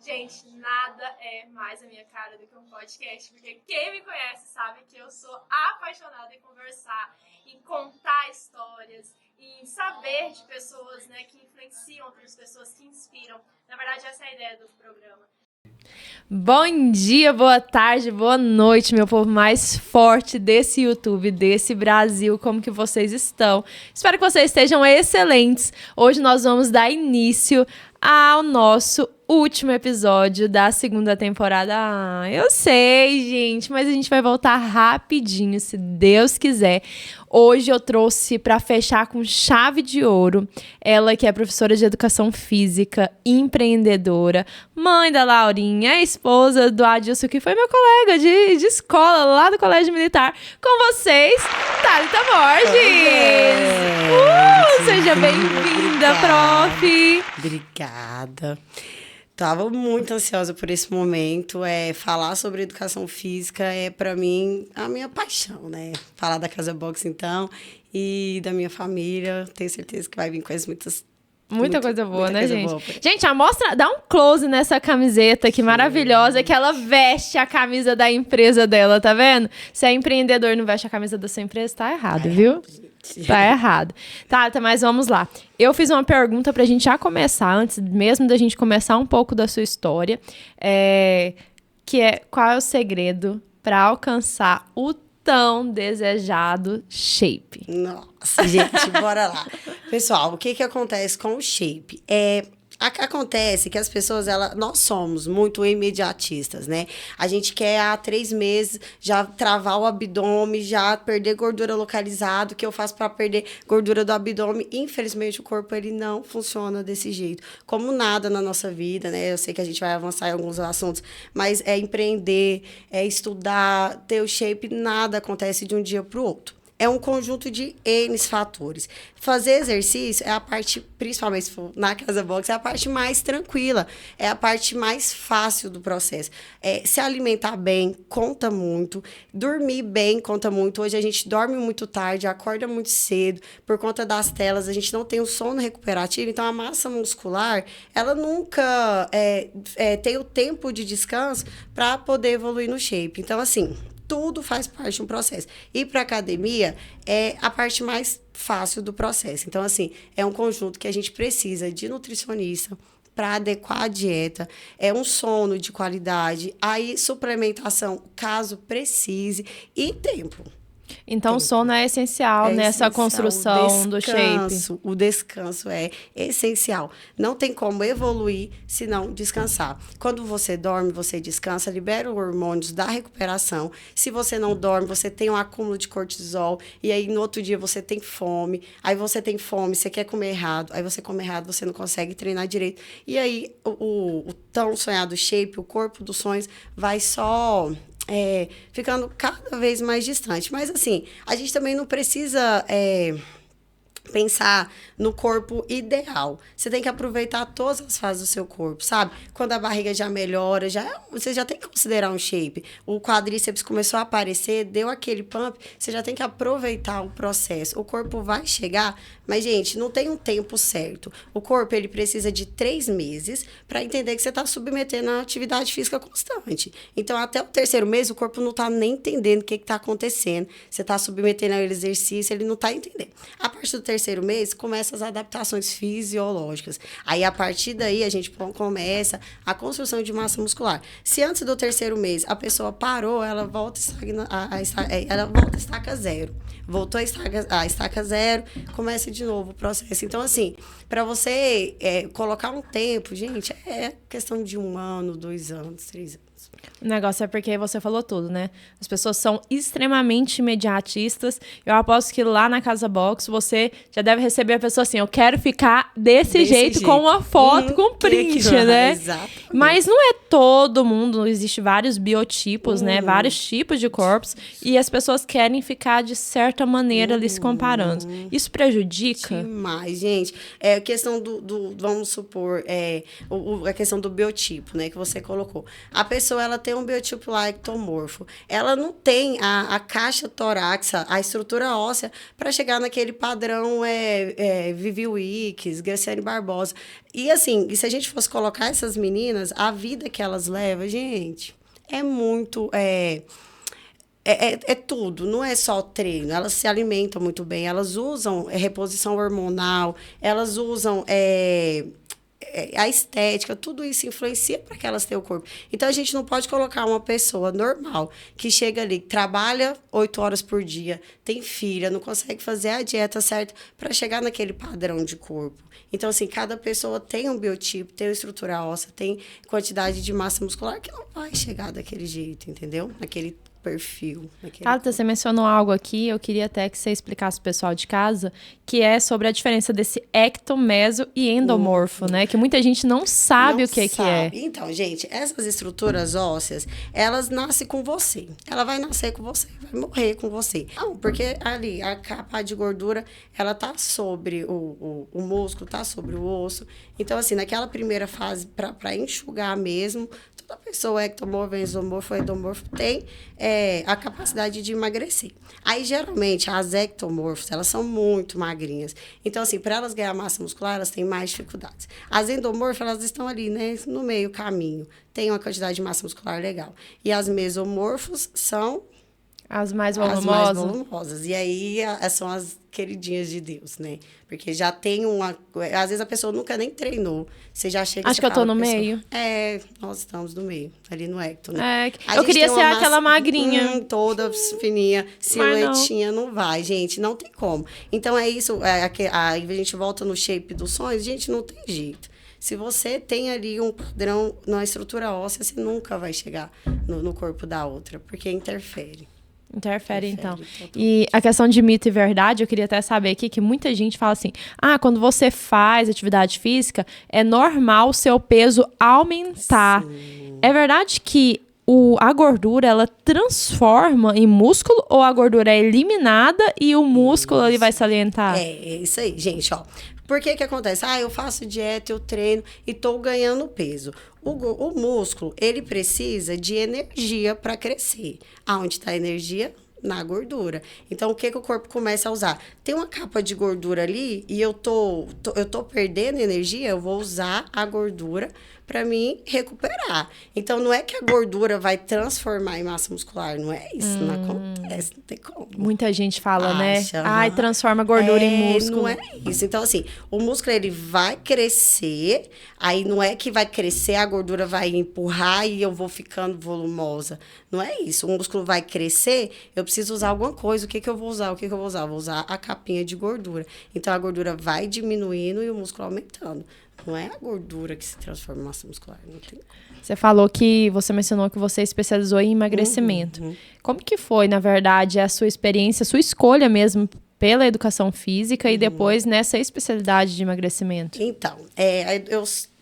Gente, nada é mais a minha cara do que um podcast, porque quem me conhece sabe que eu sou apaixonada em conversar, em contar histórias, em saber de pessoas, né, que influenciam outras pessoas, que inspiram. Na verdade, essa é a ideia do programa. Bom dia, boa tarde, boa noite, meu povo mais forte desse YouTube, desse Brasil, como que vocês estão? Espero que vocês estejam excelentes. Hoje nós vamos dar início ao nosso último episódio da segunda temporada. Eu sei, gente, mas a gente vai voltar rapidinho, se Deus quiser. Hoje eu trouxe para fechar com chave de ouro ela que é professora de educação física, empreendedora, mãe da Laurinha, esposa do Adilson, que foi meu colega de escola lá do Colégio Militar. Com vocês, Thalita Borges! Seja bem-vinda, prof! Obrigada. Tava muito ansiosa por esse momento. Falar sobre educação física é, para mim, a minha paixão, né? Falar da Casa Box, então, e da minha família. Tenho certeza que vai vir coisas Muita coisa boa, né, gente? Boa. Gente, dá um close nessa camiseta que maravilhosa, que ela veste a camisa da empresa dela, tá vendo? Se é empreendedor e não veste a camisa da sua empresa, tá errado, viu? Tá errado. Tá, mas vamos lá. Eu fiz uma pergunta pra gente já começar, antes mesmo da gente começar um pouco da sua história, que é qual é o segredo pra alcançar o tão desejado shape? Nossa, gente, bora lá. Pessoal, o que acontece com o shape? Acontece que as pessoas, nós somos muito imediatistas, né? A gente quer há 3 meses já travar o abdômen, já perder gordura localizada. O que eu faço para perder gordura do abdômen? Infelizmente, o corpo ele não funciona desse jeito. Como nada na nossa vida, né? Eu sei que a gente vai avançar em alguns assuntos, mas é empreender, é estudar, ter o shape, nada acontece de um dia para o outro. É um conjunto de N fatores. Fazer exercício é a parte, principalmente se for na Casa Box, é a parte mais tranquila, é a parte mais fácil do processo. Se alimentar bem conta muito, dormir bem conta muito. Hoje a gente dorme muito tarde, acorda muito cedo, por conta das telas, a gente não tem o sono recuperativo, então a massa muscular, ela nunca tem o tempo de descanso para poder evoluir no shape. Então, assim, tudo faz parte de um processo. Ir para academia é a parte mais fácil do processo. Então, assim, é um conjunto que a gente precisa de nutricionista para adequar a dieta, é um sono de qualidade, aí suplementação, caso precise, e tempo. Então, o sono é essencial nessa construção do shape. O descanso é essencial. Não tem como evoluir se não descansar. Quando você dorme, você descansa, libera os hormônios da recuperação. Se você não dorme, você tem um acúmulo de cortisol. E aí, no outro dia, você tem fome. Aí, você tem fome, você quer comer errado. Aí, você come errado, você não consegue treinar direito. E aí, o tão sonhado shape, o corpo dos sonhos, vai só ficando cada vez mais distante. Mas, assim, a gente também não precisa pensar no corpo ideal. Você tem que aproveitar todas as fases do seu corpo, sabe? Quando a barriga já melhora, você já tem que considerar um shape. O quadríceps começou a aparecer, deu aquele pump, você já tem que aproveitar o processo. O corpo vai chegar, mas, gente, não tem um tempo certo. O corpo, ele precisa de 3 meses para entender que você está submetendo a atividade física constante. Então, até o 3º mês, o corpo não está nem entendendo o que está acontecendo. Você está submetendo ao exercício, ele não está entendendo. A partir do 3º mês, começam as adaptações fisiológicas. Aí, a partir daí, a gente começa a construção de massa muscular. Se antes do 3º mês a pessoa parou, ela volta a estaca zero. Voltou a estaca zero, começa de novo o processo. Então, assim, para você colocar um tempo, gente, é questão de 1 ano, 2 anos, 3 anos. O negócio é porque você falou tudo, né? As pessoas são extremamente imediatistas. Eu aposto que lá na Casa Box você já deve receber a pessoa assim, eu quero ficar desse jeito, com uma foto, com print, né? Exatamente. Mas não é todo mundo, existe vários biotipos, né? Vários tipos de corpos. E as pessoas querem ficar de certa maneira ali se comparando. Isso prejudica? Demais, gente. A questão vamos supor, a questão do biotipo, né? Que você colocou. A pessoa pessoa ela tem um biotipo lá ectomorfo, ela não tem a caixa torácica, a estrutura óssea para chegar naquele padrão Vivi Wicks, Graciane Barbosa. E assim, se a gente fosse colocar essas meninas, a vida que elas levam, gente, é muito... É tudo, não é só treino. Elas se alimentam muito bem, elas usam reposição hormonal, elas usam a estética, tudo isso influencia para que elas tenham o corpo. Então, a gente não pode colocar uma pessoa normal que chega ali, trabalha 8 horas por dia, tem filha, não consegue fazer a dieta certa para chegar naquele padrão de corpo. Então, assim, cada pessoa tem um biotipo, tem uma estrutura óssea, tem quantidade de massa muscular que não vai chegar daquele jeito, entendeu? Naquele perfil. Thalita, você mencionou algo aqui, eu queria até que você explicasse pro pessoal de casa, que é sobre a diferença desse ecto, meso e endomorfo, né? Que muita gente não sabe o que é. Então, gente, essas estruturas ósseas, elas nascem com você. Ela vai nascer com você, vai morrer com você. Não, porque ali, a capa de gordura, ela tá sobre o músculo, tá sobre o osso. Então, assim, naquela primeira fase, para enxugar mesmo, toda pessoa ectomorfo, exomorfo, endomorfo tem a capacidade de emagrecer. Aí, geralmente, as ectomorfos, elas são muito magrinhas. Então, assim, para elas ganhar massa muscular, elas têm mais dificuldades. As endomorfas, elas estão ali, né, no meio caminho. Tem uma quantidade de massa muscular legal. E as mesomorfos são... As mais volumosas. As mais volumosas. E aí, são as queridinhas de Deus, né? Porque já tem uma... Às vezes, a pessoa nunca nem treinou. Você já chega... Acho que eu tô no meio. Nós estamos no meio. Ali no ecto, né? Eu queria ser aquela magrinha. Toda fininha, silhuetinha. Não vai, gente. Não tem como. Então, é isso. Aí a gente volta no shape dos sonhos. Gente, não tem jeito. Se você tem ali um padrão na estrutura óssea, você nunca vai chegar no corpo da outra. Porque interfere. Interfere, então. E a questão de mito e verdade, eu queria até saber aqui que muita gente fala assim, quando você faz atividade física, é normal o seu peso aumentar. Sim. É verdade que a gordura, ela transforma em músculo ou a gordura é eliminada e o músculo ele vai salientar? É isso aí, gente, ó. Por que acontece? Eu faço dieta, eu treino e estou ganhando peso. O músculo, ele precisa de energia para crescer. Aonde está a energia? Na gordura. Então, o que o corpo começa a usar? Tem uma capa de gordura ali e eu tô perdendo energia, eu vou usar a gordura para mim recuperar. Então, não é que a gordura vai transformar em massa muscular, não é isso, não acontece, não tem como. Muita gente fala, né? Transforma a gordura em músculo. Não é isso. Então, assim, o músculo, ele vai crescer, aí não é que vai crescer, a gordura vai empurrar e eu vou ficando volumosa. Não é isso. O músculo vai crescer, eu preciso usar alguma coisa. O que eu vou usar? Eu vou usar a capinha de gordura. Então, a gordura vai diminuindo e o músculo aumentando. Não é a gordura que se transforma em massa muscular. Não tem. Você mencionou que você especializou em emagrecimento. Como que foi, na verdade, a sua experiência, a sua escolha mesmo pela educação física e depois nessa especialidade de emagrecimento? Então,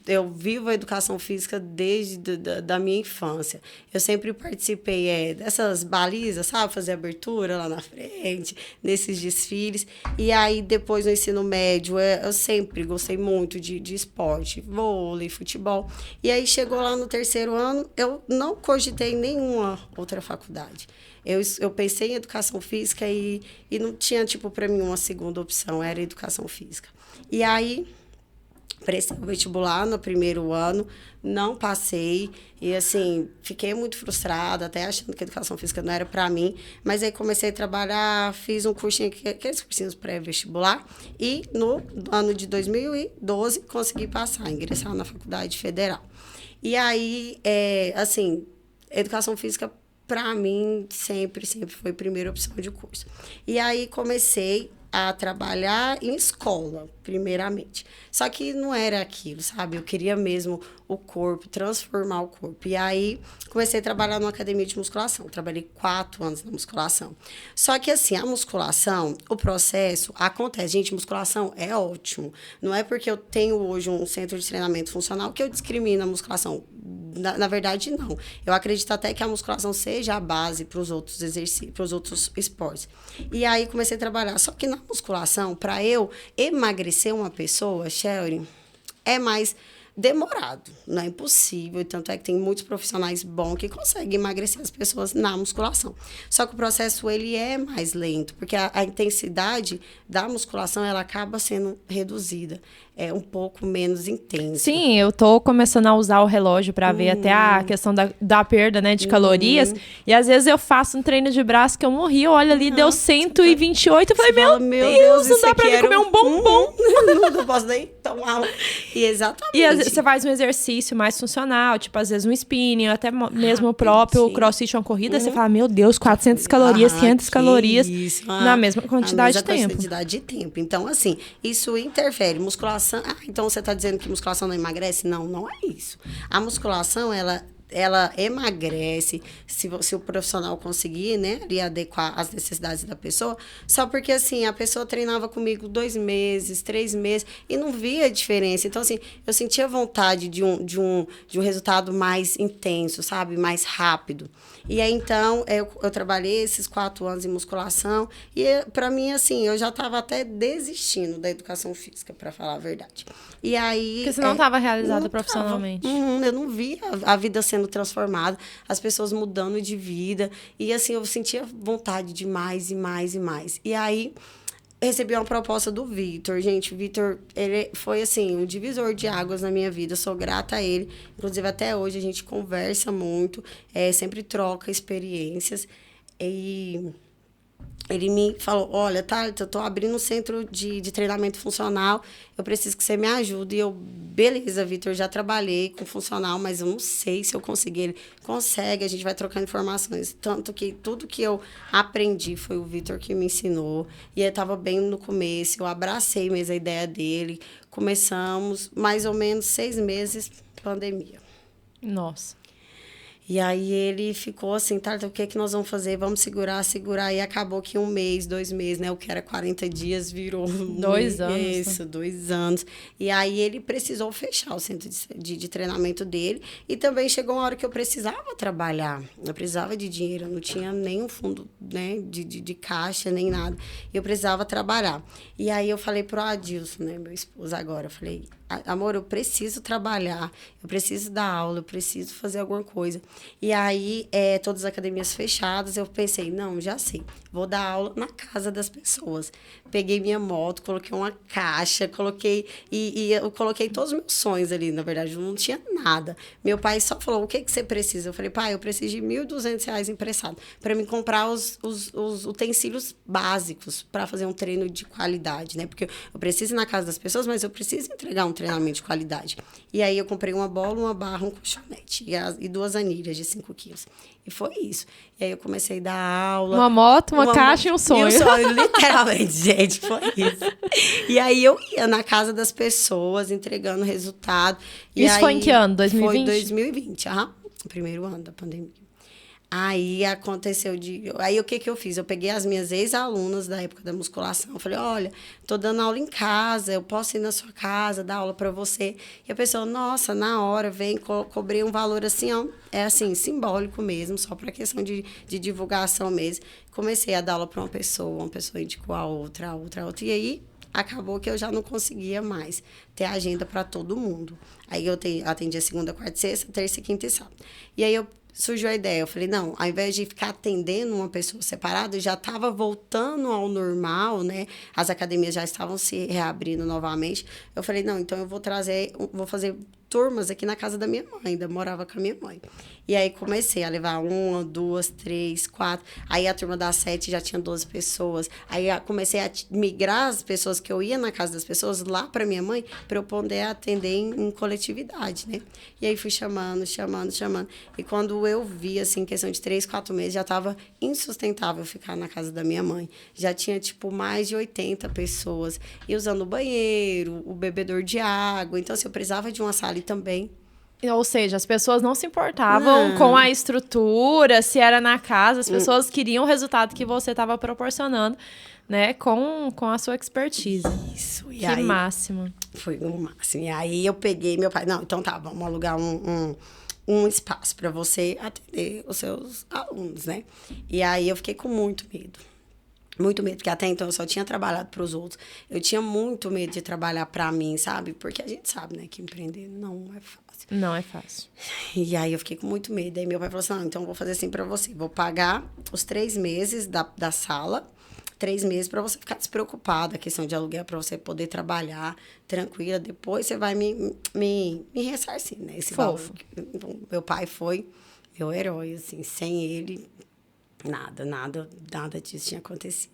eu vivo a educação física desde da minha infância. Eu sempre participei dessas balizas, sabe? Fazer abertura lá na frente, nesses desfiles. E aí, depois, no ensino médio, eu sempre gostei muito de esporte, vôlei, futebol. E aí, chegou lá no 3º ano, eu não cogitei nenhuma outra faculdade. Eu pensei em educação física e não tinha, para mim, uma segunda opção, era educação física. E aí... prestei o vestibular no 1º ano, não passei e, assim, fiquei muito frustrada, até achando que a educação física não era para mim, mas aí comecei a trabalhar, fiz um cursinho, aqueles cursinhos pré-vestibular e no ano de 2012 consegui passar, ingressar na Faculdade Federal. E aí, assim, educação física para mim sempre foi a primeira opção de curso. E aí comecei a trabalhar em escola, primeiramente. Só que não era aquilo, sabe? Eu queria mesmo o corpo, transformar o corpo. E aí, comecei a trabalhar numa academia de musculação. Trabalhei 4 anos na musculação. Só que, assim, a musculação, o processo acontece. Gente, musculação é ótimo. Não é porque eu tenho hoje um centro de treinamento funcional que eu discrimino a musculação. Na verdade, não. Eu acredito até que a musculação seja a base para os outros exercícios, para os outros esportes. E aí, comecei a trabalhar. Só que na musculação, para eu emagrecer uma pessoa, Shelly, é mais demorado, não é impossível. E tanto é que tem muitos profissionais bons que conseguem emagrecer as pessoas na musculação. Só que o processo, ele é mais lento, porque a intensidade da musculação, ela acaba sendo reduzida. É um pouco menos intensa. Sim, eu tô começando a usar o relógio para ver até a questão da perda, né, de calorias. E às vezes eu faço um treino de braço que eu morri, eu olho ali, deu 128, eu falei, meu Deus, não dá pra mim comer um bombom. Não posso nem tomar. E exatamente. E às vezes você faz um exercício mais funcional, tipo, às vezes um spinning, até mesmo o próprio crossfit, uma corrida, você fala, meu Deus, 400 calorias, 500 calorias, na mesma quantidade de tempo. Quantidade de tempo. Então, assim, isso interfere. Musculação, então você está dizendo que musculação não emagrece? Não, não é isso. A musculação, ela emagrece, se o profissional conseguir, né, ali adequar as necessidades da pessoa, só porque, assim, a pessoa treinava comigo 2 meses, 3 meses, e não via diferença. Então, assim, eu sentia vontade de um resultado mais intenso, sabe, mais rápido. E aí, então, eu trabalhei esses 4 anos em musculação, e para mim, assim, eu já estava até desistindo da educação física, para falar a verdade. E aí... Porque você não estava realizada profissionalmente. Eu não via a vida sendo transformada, as pessoas mudando de vida, e assim, eu sentia vontade de mais e mais e mais. E aí, recebi uma proposta do Vitor. Gente, o Vitor, ele foi, assim, um divisor de águas na minha vida. Eu sou grata a ele. Inclusive, até hoje, a gente conversa muito, sempre troca experiências. E ele me falou, olha, Thalita, eu tô abrindo um centro de treinamento funcional, eu preciso que você me ajude. E eu, beleza, Vitor, já trabalhei com funcional, mas eu não sei se eu conseguir. Ele consegue, a gente vai trocando informações. Tanto que tudo que eu aprendi foi o Vitor que me ensinou. E eu estava bem no começo, eu abracei mesmo a ideia dele. Começamos mais ou menos 6 meses, pandemia. Nossa. E aí ele ficou assim, tá, o que é que nós vamos fazer? Vamos segurar. E acabou que 1 mês, 2 meses, né? O que era 40 dias virou 2 anos. Isso, 2 anos. E aí ele precisou fechar o centro de treinamento dele. E também chegou uma hora que eu precisava trabalhar. Eu precisava de dinheiro, eu não tinha nenhum fundo, né, de caixa, nem nada. Eu precisava trabalhar. E aí eu falei pro Adilson, né, meu esposo agora, eu falei, amor, eu preciso trabalhar, eu preciso dar aula, eu preciso fazer alguma coisa. E aí, todas as academias fechadas, eu pensei, não, já sei, vou dar aula na casa das pessoas. Peguei minha moto, coloquei uma caixa, e eu coloquei todos os meus sonhos ali, na verdade, não tinha nada. Meu pai só falou, o que você precisa? Eu falei, pai, eu preciso de R$1.200 emprestado para me comprar os utensílios básicos para fazer um treino de qualidade, né? Porque eu preciso ir na casa das pessoas, mas eu preciso entregar um treinamento de qualidade. E aí eu comprei uma bola, uma barra, um colchonete e 2 anilhas de 5 quilos. E foi isso. E aí eu comecei a dar aula. Uma moto, uma caixa e um sonho. E um sonho, literalmente, gente, foi isso. E aí eu ia na casa das pessoas, entregando resultado. Isso foi em que ano? 2020? Foi 2020, o primeiro ano da pandemia. Aí aconteceu Aí o que eu fiz? Eu peguei as minhas ex-alunas da época da musculação. Eu falei, olha, tô dando aula em casa, eu posso ir na sua casa, dar aula para você. E a pessoa, nossa, na hora, vem, cobrei um valor assim, ó, assim, simbólico mesmo, só para questão de divulgação mesmo. Comecei a dar aula para uma pessoa indicou a outra. E aí acabou que eu já não conseguia mais ter agenda para todo mundo. Aí eu atendia segunda, quarta, sexta, terça, quinta e sábado. E aí surgiu a ideia, eu falei, não, ao invés de ficar atendendo uma pessoa separada, eu já estava voltando ao normal, né? As academias já estavam se reabrindo novamente. Eu falei, não, então eu vou fazer turmas aqui na casa da minha mãe, ainda morava com a minha mãe. E aí comecei a levar 1, 2, 3, 4. Aí a turma das 7 já tinha 12 pessoas. Aí comecei a migrar as pessoas que eu ia na casa das pessoas lá para minha mãe, para eu poder atender em coletividade, né? E aí fui chamando. E quando eu vi, assim, em questão de 3, 4 meses, já estava insustentável ficar na casa da minha mãe. Já tinha, tipo, mais de 80 pessoas. E usando o banheiro, o bebedor de água. Então, assim, eu precisava de uma sala também. Ou seja, as pessoas não se importavam com a estrutura, se era na casa, as pessoas queriam o resultado que você estava proporcionando, né, com a sua expertise. Isso. E que aí, máximo. Foi o máximo. E aí eu peguei meu pai, não, então tá, vamos alugar um espaço para você atender os seus alunos, né? E aí eu fiquei com muito medo. Muito medo, porque até então eu só tinha trabalhado para os outros. Eu tinha muito medo de trabalhar para mim, sabe? Porque a gente sabe, né, que empreender não é fácil. Não é fácil. E aí eu fiquei com muito medo. Aí meu pai falou assim, não, então eu vou fazer assim para você. Vou pagar os 3 meses da sala, 3 meses para você ficar despreocupada, a questão de aluguel, para você poder trabalhar tranquila. Depois você vai me ressarcir, né? Esse valor. Então, meu pai foi meu herói, assim. Sem ele, nada disso tinha acontecido.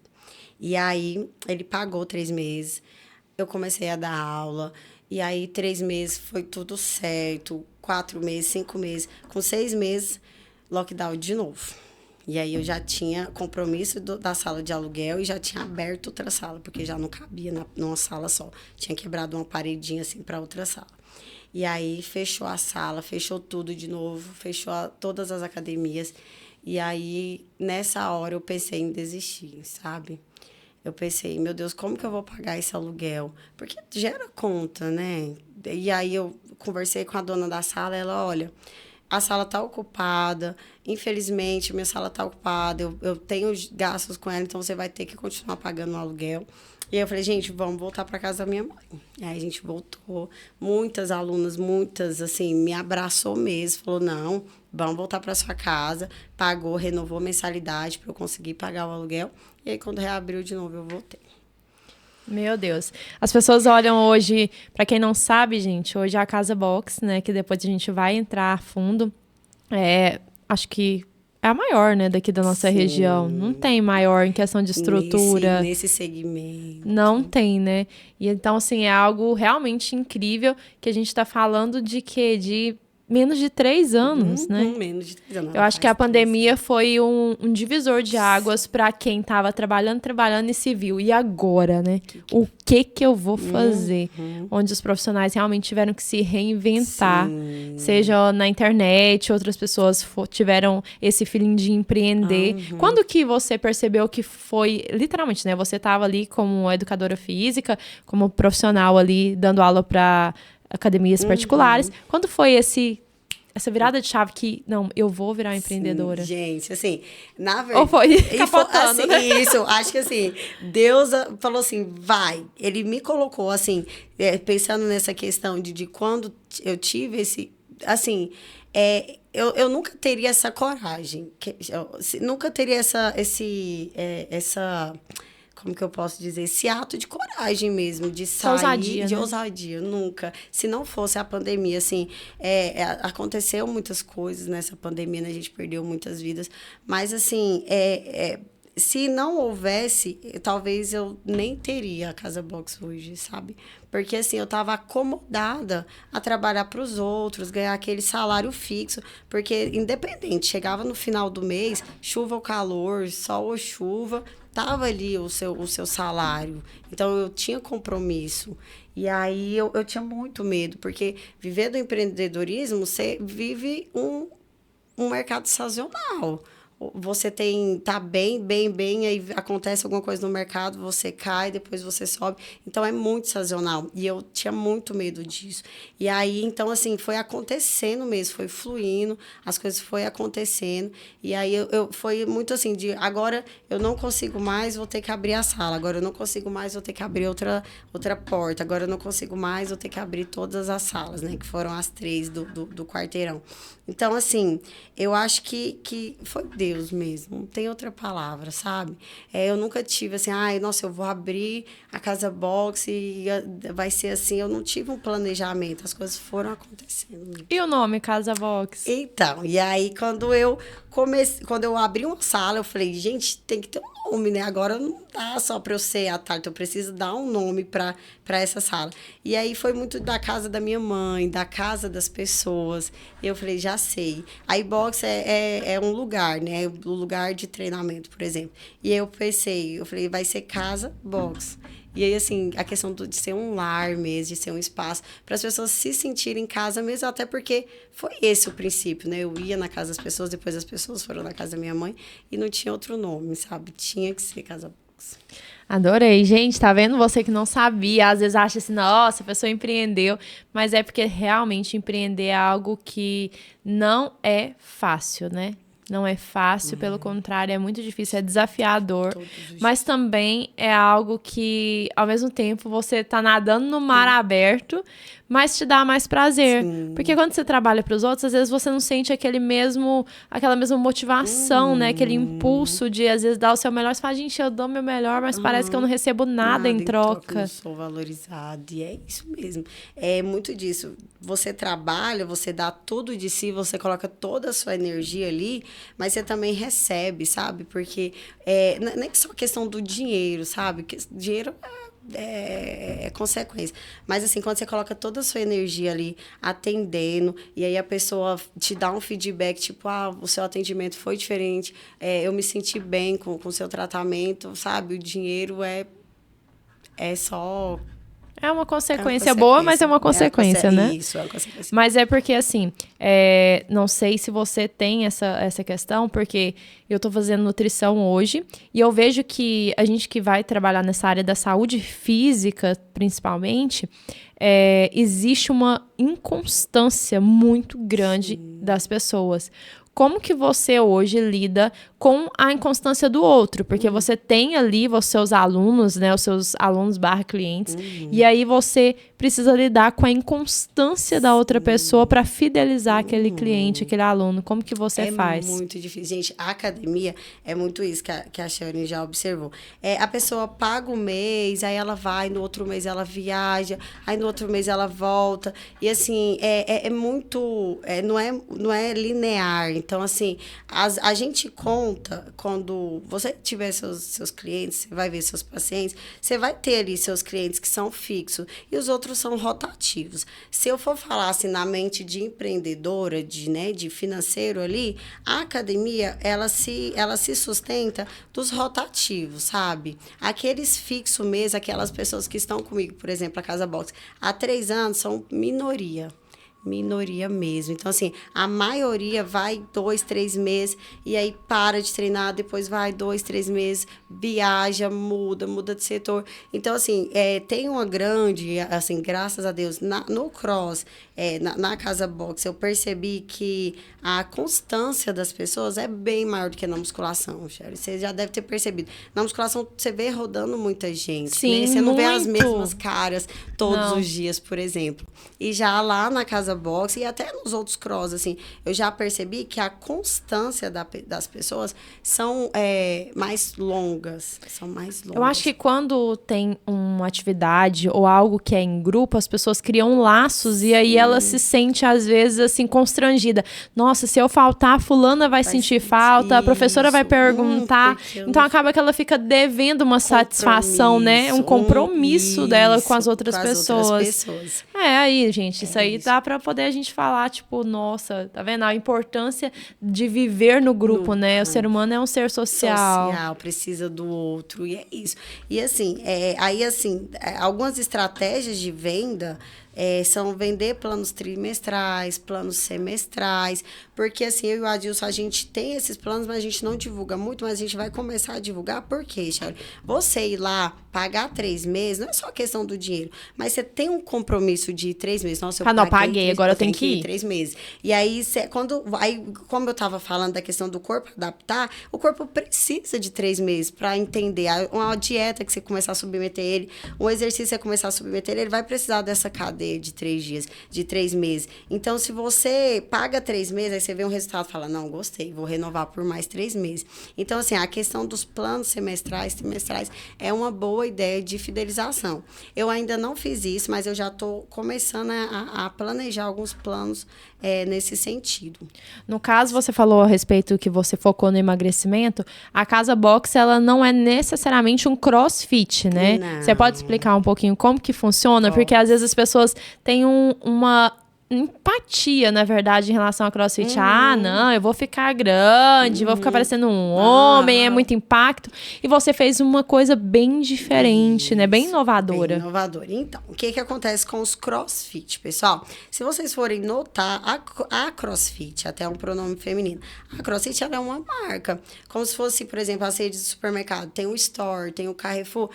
E aí, ele pagou 3 meses. Eu comecei a dar aula. E aí, 3 meses foi tudo certo. 4 meses, 5 meses. Com 6 meses, lockdown de novo. E aí, eu já tinha compromisso da sala de aluguel e já tinha aberto outra sala, porque já não cabia numa sala só. Tinha quebrado uma paredinha, assim, para outra sala. E aí, fechou a sala, fechou tudo de novo, fechou todas as academias. E aí, nessa hora, eu pensei em desistir, sabe? Eu pensei, meu Deus, como que eu vou pagar esse aluguel? Porque gera conta, né? E aí eu conversei com a dona da sala, ela, olha, a sala tá ocupada, infelizmente minha sala tá ocupada, eu tenho gastos com ela, então você vai ter que continuar pagando o aluguel. E aí eu falei, gente, vamos voltar para casa da minha mãe. E aí a gente voltou, muitas alunas, assim, me abraçou mesmo, falou, não, vamos voltar para sua casa, pagou, renovou a mensalidade para eu conseguir pagar o aluguel. E aí, quando reabriu de novo, eu voltei. Meu Deus. As pessoas olham hoje, para quem não sabe, gente, hoje é a Casa Box, né, que depois a gente vai entrar a fundo. Acho que é a maior, né, daqui da nossa região. Não tem maior em questão de estrutura. Nesse segmento. Não tem, né? E então, assim, é algo realmente incrível que a gente está falando de quê? De menos de 3 anos, né? Menos de 3 anos. Eu acho que a pandemia foi um divisor de águas para quem estava trabalhando e se viu. E agora, né? O que eu vou fazer? Onde os profissionais realmente tiveram que se reinventar. Sim. Seja na internet, outras pessoas tiveram esse feeling de empreender. Quando que você percebeu que foi, literalmente, né? Você estava ali como educadora física, como profissional ali, dando aula para academias particulares. Quando foi essa virada de chave que, não, eu vou virar empreendedora? Gente, assim, na verdade... Ou foi capotando, assim, né? Isso, acho que assim, Deus falou assim, vai. Ele me colocou, assim, pensando nessa questão de quando eu tive esse... Assim, eu nunca teria essa coragem, nunca teria essa como que eu posso dizer? Esse ato de coragem mesmo, de sair, ousadia, de né? ousadia, nunca. Se não fosse a pandemia, assim, aconteceu muitas coisas nessa pandemia, né? A gente perdeu muitas vidas, mas, assim, se não houvesse, talvez eu nem teria a Casa Box hoje, sabe? Porque, assim, eu estava acomodada a trabalhar para os outros, ganhar aquele salário fixo, porque, independente, chegava no final do mês, chuva ou calor, sol ou chuva, tava ali o seu salário. Então, eu tinha compromisso. E aí, eu tinha muito medo, porque viver do empreendedorismo, você vive um mercado sazonal. Você tá bem, aí acontece alguma coisa no mercado, você cai, depois você sobe. Então, é muito sazonal. E eu tinha muito medo disso. E aí, então, assim, foi acontecendo mesmo, foi fluindo, as coisas foi acontecendo. E aí, foi muito assim, agora eu não consigo mais, vou ter que abrir a sala. Agora eu não consigo mais, vou ter que abrir outra porta. Agora eu não consigo mais, vou ter que abrir todas as salas, né? Que foram as 3 do quarteirão. Então, assim, eu acho que foi Deus mesmo, não tem outra palavra, sabe? Eu nunca tive assim, nossa, eu vou abrir a Casa Box e vai ser assim. Eu não tive um planejamento, as coisas foram acontecendo. E o nome Casa Box? Então, e aí quando eu abri uma sala, eu falei, gente, tem que ter um nome, né? Agora não dá só para eu ser a Thalita, eu preciso dar um nome para essa sala. E aí foi muito da casa da minha mãe, da casa das pessoas. E eu falei, já sei. A box é um lugar, né? O lugar de treinamento, por exemplo. E aí eu falei, vai ser Casa Box. E aí, assim, a questão de ser um lar mesmo, de ser um espaço para as pessoas se sentirem em casa mesmo, até porque foi esse o princípio, né? Eu ia na casa das pessoas, depois as pessoas foram na casa da minha mãe e não tinha outro nome, sabe? Tinha que ser Casa Box. Adorei. Gente, tá vendo? Você que não sabia, às vezes acha assim, nossa, a pessoa empreendeu, mas é porque realmente empreender é algo que não é fácil, né? Não é fácil, pelo contrário, é muito difícil, é desafiador. Mas também é algo que, ao mesmo tempo, você tá nadando no mar aberto, mas te dá mais prazer. Sim. Porque quando você trabalha para os outros, às vezes você não sente aquela mesma motivação, né? Aquele impulso de, às vezes, dar o seu melhor. Você fala, gente, eu dou meu melhor, mas parece que eu não recebo nada em troca. Não sou valorizado. E é isso mesmo. É muito disso. Você trabalha, você dá tudo de si, você coloca toda a sua energia ali, mas você também recebe, sabe? Porque não é só questão do dinheiro, sabe? Que dinheiro é consequência. Mas, assim, quando você coloca toda a sua energia ali atendendo, e aí a pessoa te dá um feedback, tipo, o seu atendimento foi diferente, eu me senti bem com o seu tratamento, sabe? O dinheiro é só... É uma consequência boa, mas é uma consequência, né? Isso, é uma consequência. Mas é porque, assim, não sei se você tem essa questão, porque eu tô fazendo nutrição hoje e eu vejo que a gente que vai trabalhar nessa área da saúde física, principalmente, existe uma inconstância muito grande das pessoas. Como que você hoje lida com a inconstância do outro? Porque você tem ali os seus alunos, né? Os seus alunos / clientes. E aí você precisa lidar com a inconstância da outra pessoa para fidelizar aquele cliente, aquele aluno. Como que você faz? É muito difícil. Gente, a academia é muito isso que a Shane já observou. A pessoa paga um mês, aí ela vai, no outro mês ela viaja, aí no outro mês ela volta. E assim, é muito... não é linear. Então, assim, a gente conta, quando você tiver seus clientes, você vai ver seus pacientes, você vai ter ali seus clientes que são fixos e os outros são rotativos. Se eu for falar assim na mente de empreendedora, de financeiro ali, a academia, ela se sustenta dos rotativos, sabe? Aqueles fixos mesmo, aquelas pessoas que estão comigo, por exemplo, a Casa Box, há 3 anos, são minoria mesmo. Então, assim, a maioria vai 2, 3 meses e aí para de treinar, depois vai 2, 3 meses, viaja, muda de setor. Então, assim, tem uma grande, assim, graças a Deus, no cross, na Casa Box, eu percebi que a constância das pessoas é bem maior do que na musculação, Sherry. Você já deve ter percebido. Na musculação, você vê rodando muita gente. Sim, né? Você não muito. vê as mesmas caras todos os dias, por exemplo. E já lá na Casa Box e até nos outros cross, assim, eu já percebi que a constância das pessoas são mais longas. Eu acho que quando tem uma atividade ou algo que é em grupo, as pessoas criam laços e aí ela se sente, às vezes, assim, constrangida. Nossa, se eu faltar, a fulana vai sentir falta, a professora vai perguntar. Então, acaba que ela fica devendo uma satisfação, né? Um compromisso dela com as outras pessoas. Aí, gente, isso aí dá pra poder a gente falar, tipo, nossa, tá vendo? A importância de viver no grupo, né? O ser humano é um ser social. Precisa do outro, e é isso. E assim, algumas estratégias de venda são vender planos trimestrais, planos semestrais, porque assim, eu e o Adilson, a gente tem esses planos, mas a gente não divulga muito, mas a gente vai começar a divulgar, por quê, Charlie? Você ir lá, pagar 3 meses, não é só questão do dinheiro, mas você tem um compromisso de 3 meses. Nossa, eu paguei, agora eu tenho que ir. 3 meses. E aí, como eu tava falando da questão do corpo adaptar, o corpo precisa de 3 meses para entender. Uma dieta que você começar a submeter ele, um exercício que você começar a submeter ele vai precisar dessa cadeia de 3 dias, de 3 meses. Então, se você paga 3 meses, aí você vê um resultado e fala, não, gostei, vou renovar por mais 3 meses. Então, assim, a questão dos planos semestrais, trimestrais, é uma boa ideia de fidelização. Eu ainda não fiz isso, mas eu já estou começando a planejar alguns planos nesse sentido. No caso, você falou a respeito que você focou no emagrecimento, a Casa Box, ela não é necessariamente um crossfit, né? Não. Você pode explicar um pouquinho como que funciona? Porque às vezes as pessoas têm uma empatia, na verdade, em relação a CrossFit. Não, eu vou ficar grande, vou ficar parecendo um homem, é muito impacto. E você fez uma coisa bem diferente, né? Bem inovadora. Bem inovadora. Então, o que acontece com os CrossFit, pessoal? Se vocês forem notar, a CrossFit, até um pronome feminino, a CrossFit, ela é uma marca. Como se fosse, por exemplo, as redes de supermercado. Tem o Store, tem o Carrefour.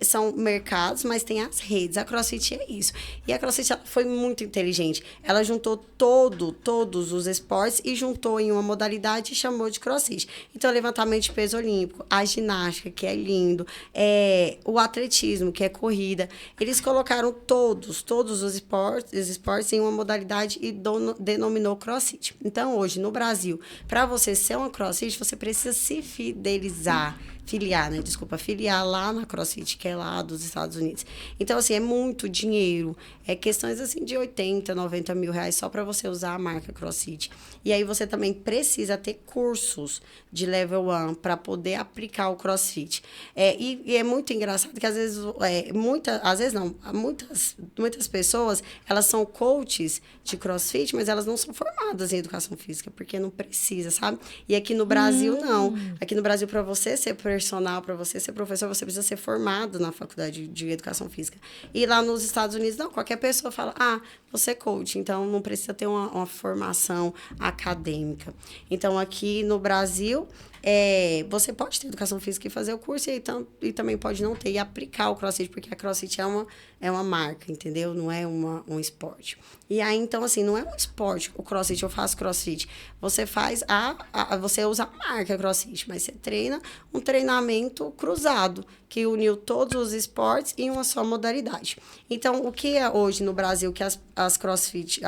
São mercados, mas tem as redes. A CrossFit é isso. E a CrossFit, ela foi muito inteligente. ela juntou todos os esportes e juntou em uma modalidade e chamou de CrossFit. Então, levantamento de peso olímpico, a ginástica, que é lindo, o atletismo, que é corrida. Eles colocaram todos os esportes em uma modalidade e denominou CrossFit. Então, hoje, no Brasil, para você ser uma CrossFit, você precisa se filiar lá na CrossFit, que é lá dos Estados Unidos. Então, assim, é muito dinheiro. É questões, assim, de 80, 90 mil reais só para você usar a marca CrossFit. E aí, você também precisa ter cursos de Level 1 para poder aplicar o CrossFit. E é muito engraçado que, às vezes, muitas pessoas, elas são coaches de CrossFit, mas elas não são formadas em educação física, porque não precisa, sabe? E aqui no Brasil, não. Aqui no Brasil, para você ser personal, para você ser professor, você precisa ser formado na faculdade de educação física. E lá nos Estados Unidos, não. Qualquer pessoa fala, você é coach, então não precisa ter uma formação acadêmica. Então, aqui no Brasil, você pode ter educação física e fazer o curso e também pode não ter e aplicar o CrossFit, porque a CrossFit é uma marca, entendeu? Não é um esporte. E aí, então, assim, não é um esporte o CrossFit, eu faço CrossFit. Você faz você usa a marca CrossFit, mas você treina um treinamento cruzado, que uniu todos os esportes em uma só modalidade. Então, o que é hoje no Brasil que as CrossFit,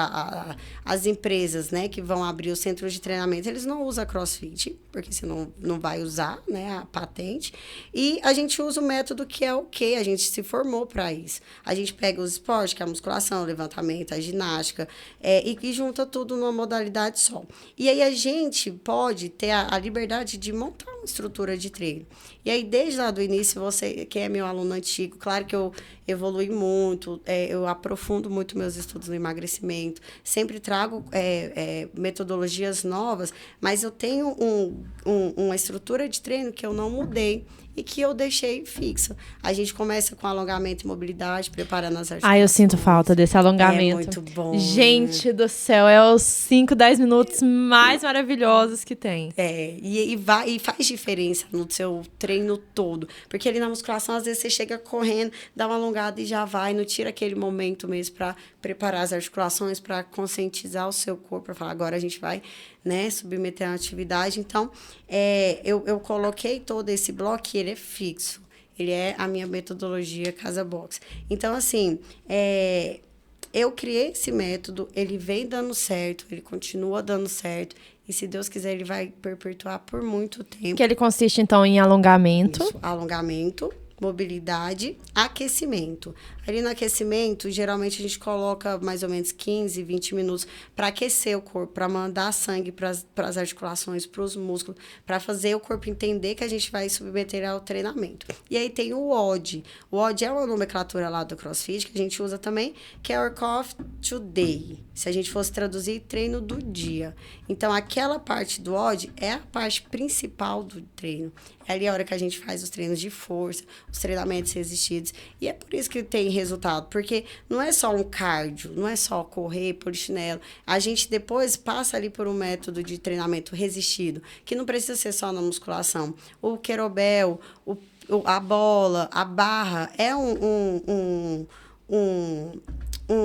as empresas, né, que vão abrir os centros de treinamento, eles não usam CrossFit, porque você não vai usar, né, a patente. E a gente usa o método que é o quê? A gente se formou para isso. A gente pega os esportes, que é a musculação, o levantamento, a ginástica, e junta tudo numa modalidade só. E aí a gente pode ter a liberdade de montar uma estrutura de treino. E aí, desde lá do início, você que é meu aluno antigo, claro que eu evolui muito, eu aprofundo muito meus estudos no emagrecimento, sempre trago metodologias novas, mas eu tenho uma estrutura de treino que eu não mudei e que eu deixei fixa. A gente começa com alongamento e mobilidade, preparando as articulações. Eu sinto falta desse alongamento. É muito bom. Gente do céu, é os 5, 10 minutos mais maravilhosos que tem. E faz diferença no seu treino todo. Porque ali na musculação, às vezes, você chega correndo, dá uma alongada e já vai, não tira aquele momento mesmo para preparar as articulações, para conscientizar o seu corpo, para falar, agora a gente vai, né, submeter a atividade. Então, eu coloquei todo esse bloco e ele é fixo. Ele é a minha metodologia Casa Box. Então, assim, eu criei esse método, ele vem dando certo, ele continua dando certo. E, se Deus quiser, ele vai perpetuar por muito tempo. Que ele consiste, então, em alongamento. Isso, alongamento, mobilidade, aquecimento. Ali no aquecimento, geralmente a gente coloca mais ou menos 15, 20 minutos para aquecer o corpo, para mandar sangue para as articulações, para os músculos, para fazer o corpo entender que a gente vai submeter ao treinamento. E aí tem o WOD. O WOD é uma nomenclatura lá do CrossFit que a gente usa também, que é Workout Today. Se a gente fosse traduzir, treino do dia. Então, aquela parte do WOD é a parte principal do treino. É ali a hora que a gente faz os treinos de força, os treinamentos resistidos. E é por isso que tem resultado. Porque não é só um cardio, não é só correr, polichinelo. A gente depois passa ali por um método de treinamento resistido, que não precisa ser só na musculação. O kettlebell, a bola, a barra, é um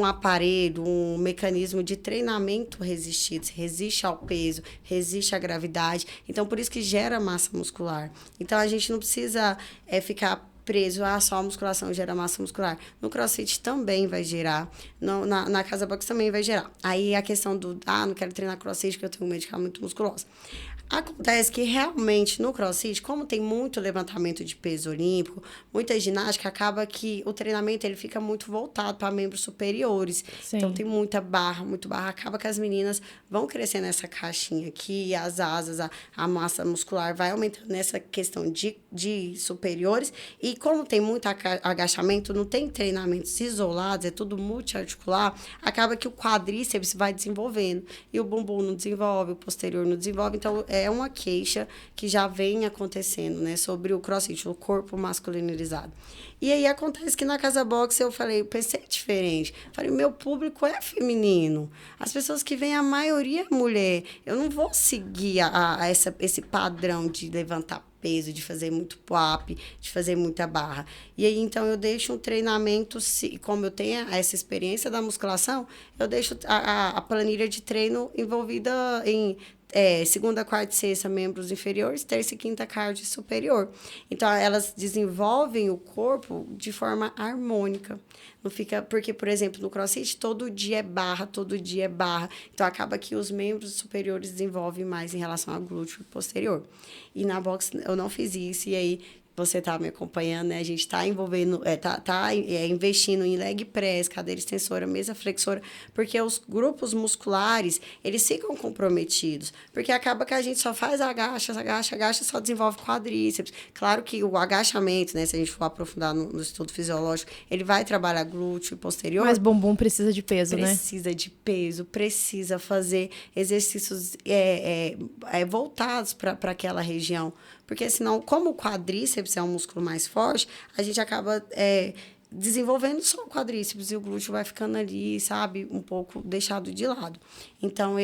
aparelho, um mecanismo de treinamento resistido, resiste ao peso, resiste à gravidade. Então, por isso que gera massa muscular. Então, a gente não precisa ficar preso só a musculação gera massa muscular. No CrossFit também vai gerar, na Casa Box também vai gerar. Aí, a questão não quero treinar CrossFit porque eu tenho medo de ficar muito musculosa. Acontece que realmente no CrossFit, como tem muito levantamento de peso olímpico, muita ginástica, acaba que o treinamento ele fica muito voltado para membros superiores. Sim. Então tem muita barra, acaba que as meninas vão crescendo nessa caixinha aqui, as asas, a massa muscular vai aumentando nessa questão de superiores. E como tem muito agachamento, não tem treinamentos isolados, é tudo multiarticular, acaba que o quadríceps vai desenvolvendo e o bumbum não desenvolve, o posterior não desenvolve. Então, é uma queixa que já vem acontecendo, né, sobre o CrossFit, o corpo masculinizado. E aí acontece que na Casa Box eu pensei diferente. Falei, meu público é feminino. As pessoas que vêm, a maioria é mulher. Eu não vou seguir esse padrão de levantar peso, de fazer muito pull-up, de fazer muita barra. E aí, então, eu deixo um treinamento, como eu tenho essa experiência da musculação, eu deixo a planilha de treino envolvida em segunda, quarta e sexta, membros inferiores, terça e quinta, cardio superior. Então, elas desenvolvem o corpo de forma harmônica. Não fica, porque, por exemplo, no CrossFit, todo dia é barra, todo dia é barra. Então, acaba que os membros superiores desenvolvem mais em relação ao glúteo posterior. E na box, eu não fiz isso, e aí você está me acompanhando, né? A gente está envolvendo, investindo em leg press, cadeira extensora, mesa flexora, porque os grupos musculares, eles ficam comprometidos, porque acaba que a gente só faz agacha, só desenvolve quadríceps. Claro que o agachamento, né? Se a gente for aprofundar no estudo fisiológico, ele vai trabalhar glúteo e posterior. Mas bumbum precisa de peso, né? Precisa de peso, precisa fazer exercícios voltados para aquela região. Porque senão, como o quadríceps é um músculo mais forte, a gente acaba desenvolvendo só o quadríceps e o glúteo vai ficando ali, sabe, um pouco deixado de lado. Então,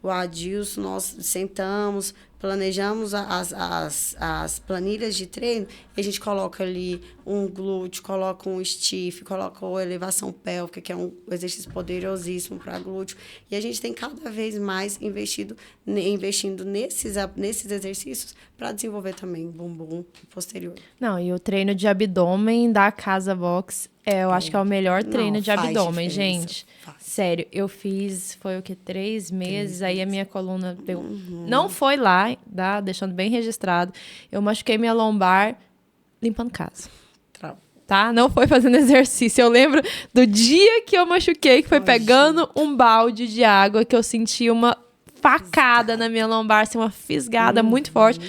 o Adilson, nós sentamos, planejamos as planilhas de treino e a gente coloca ali um glúteo, coloca um stiff, coloca a elevação pélvica, que é um exercício poderosíssimo para glúteo. E a gente tem cada vez mais investindo nesses exercícios para desenvolver também bumbum posterior. Não, e o treino de abdômen da Casa Box, eu acho que é o melhor treino de abdômen, gente. Sério, eu fiz, foi o que, 3 meses, aí a minha coluna deu... Não foi lá, tá? Deixando bem registrado. Eu machuquei minha lombar limpando casa. Tá? Não foi fazendo exercício. Eu lembro do dia que eu machuquei, que foi pegando um balde de água, que eu senti uma facada na minha lombar, assim, uma fisgada muito forte.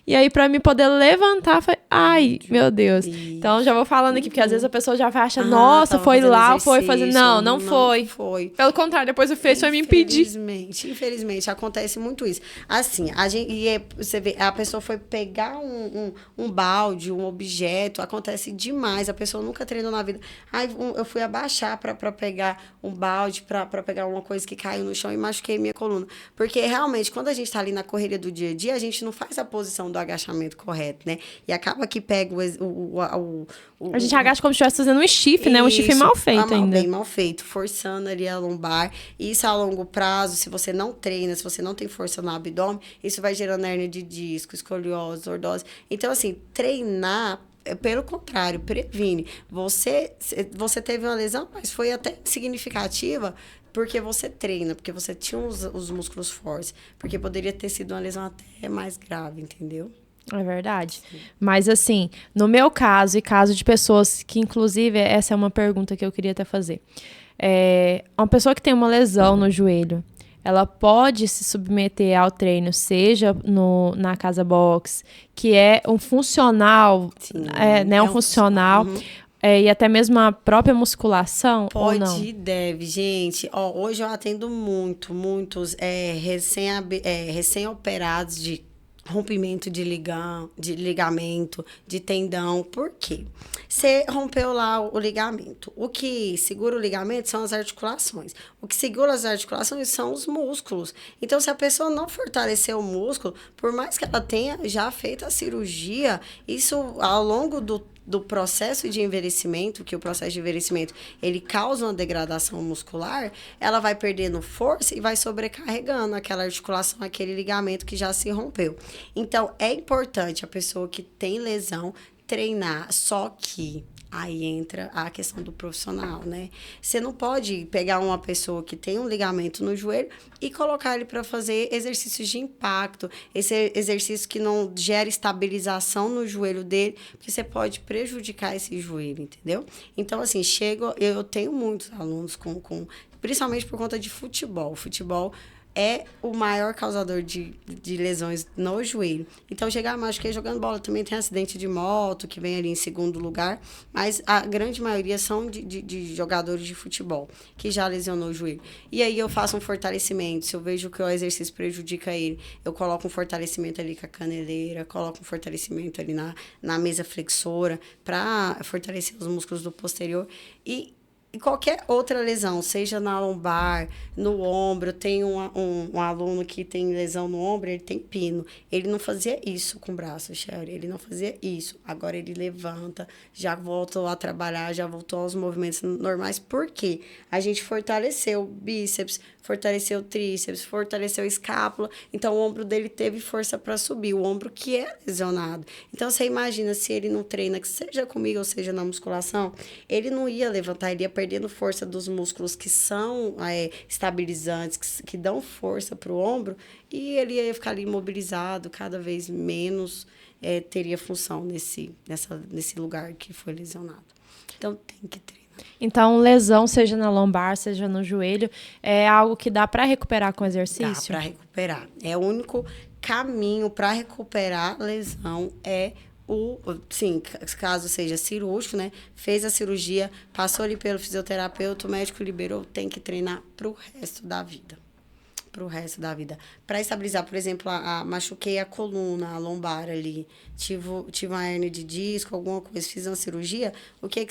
E aí, pra mim poder levantar, foi... Ai, meu Deus. Então, já vou falando aqui, porque às vezes a pessoa já acha, nossa, foi lá, foi fazer... Não foi. Pelo contrário, depois o fez foi me impedir. Infelizmente, acontece muito isso. Assim, você vê, a pessoa foi pegar um balde, um objeto, acontece demais. A pessoa nunca treinou na vida. Ai, eu fui abaixar pra pegar um balde, pra pegar uma coisa que caiu no chão e machuquei minha coluna. Porque, realmente, quando a gente tá ali na correria do dia a dia, a gente não faz a posição do agachamento correto, né? E acaba que pega a gente agacha como se estivesse fazendo um stiff, né? Um stiff mal feito ainda. Bem mal feito, forçando ali a lombar. Isso a longo prazo, se você não treina, se você não tem força no abdômen, isso vai gerando hernia de disco, escoliose, lordose. Então, assim, treinar, pelo contrário, previne. Você teve uma lesão, mas foi até significativa, porque você treina, porque você tinha os músculos fortes. Porque poderia ter sido uma lesão até mais grave, entendeu? É verdade. Sim. Mas, assim, no meu caso e caso de pessoas que, inclusive, essa é uma pergunta que eu queria até fazer. Uma pessoa que tem uma lesão no joelho, ela pode se submeter ao treino, seja na Casa Box, que é um funcional, né? Um funcional... E até mesmo a própria musculação, ou não? Pode e deve, gente. Hoje eu atendo muitos recém-operados de rompimento de ligamento, de tendão. Por quê? Você rompeu lá o ligamento. O que segura o ligamento são as articulações. O que segura as articulações são os músculos. Então, se a pessoa não fortalecer o músculo, por mais que ela tenha já feito a cirurgia, isso ao longo do processo de envelhecimento, que o processo de envelhecimento ele causa uma degradação muscular, ela vai perdendo força e vai sobrecarregando aquela articulação, aquele ligamento que já se rompeu. Então, é importante a pessoa que tem lesão treinar, só que aí entra a questão do profissional, né? Você não pode pegar uma pessoa que tem um ligamento no joelho e colocar ele para fazer exercícios de impacto, esse exercício que não gera estabilização no joelho dele, porque você pode prejudicar esse joelho, entendeu? Então, assim, eu tenho muitos alunos principalmente por conta de futebol. Futebol é o maior causador de lesões no joelho. Então, machuquei jogando bola. Também tem acidente de moto, que vem ali em segundo lugar. Mas a grande maioria são de jogadores de futebol, que já lesionou o joelho. E aí, eu faço um fortalecimento. Se eu vejo que o exercício prejudica ele, eu coloco um fortalecimento ali com a caneleira, coloco um fortalecimento ali na mesa flexora, para fortalecer os músculos do posterior. E E qualquer outra lesão, seja na lombar, no ombro, tem um aluno que tem lesão no ombro, ele tem pino. Ele não fazia isso com o braço, Sherry, ele não fazia isso. Agora ele levanta, já voltou a trabalhar, já voltou aos movimentos normais. Por quê? A gente fortaleceu o bíceps, fortaleceu o tríceps, fortaleceu a escápula. Então, o ombro dele teve força para subir, o ombro que é lesionado. Então, você imagina, se ele não treina, que seja comigo ou seja na musculação, ele não ia levantar, ele ia perdendo força dos músculos que são estabilizantes, que dão força para o ombro, e ele ia ficar ali imobilizado, cada vez menos teria função nesse lugar que foi lesionado. Então, tem que treinar. Então, lesão, seja na lombar, seja no joelho, é algo que dá para recuperar com exercício? Dá para recuperar. É o único caminho para recuperar lesão sim, caso seja cirúrgico, né? Fez a cirurgia, passou ali pelo fisioterapeuta, o médico liberou, tem que treinar pro resto da vida. Para estabilizar, por exemplo, machuquei a coluna, a lombar ali, tive uma hérnia de disco, alguma coisa, fiz uma cirurgia, o que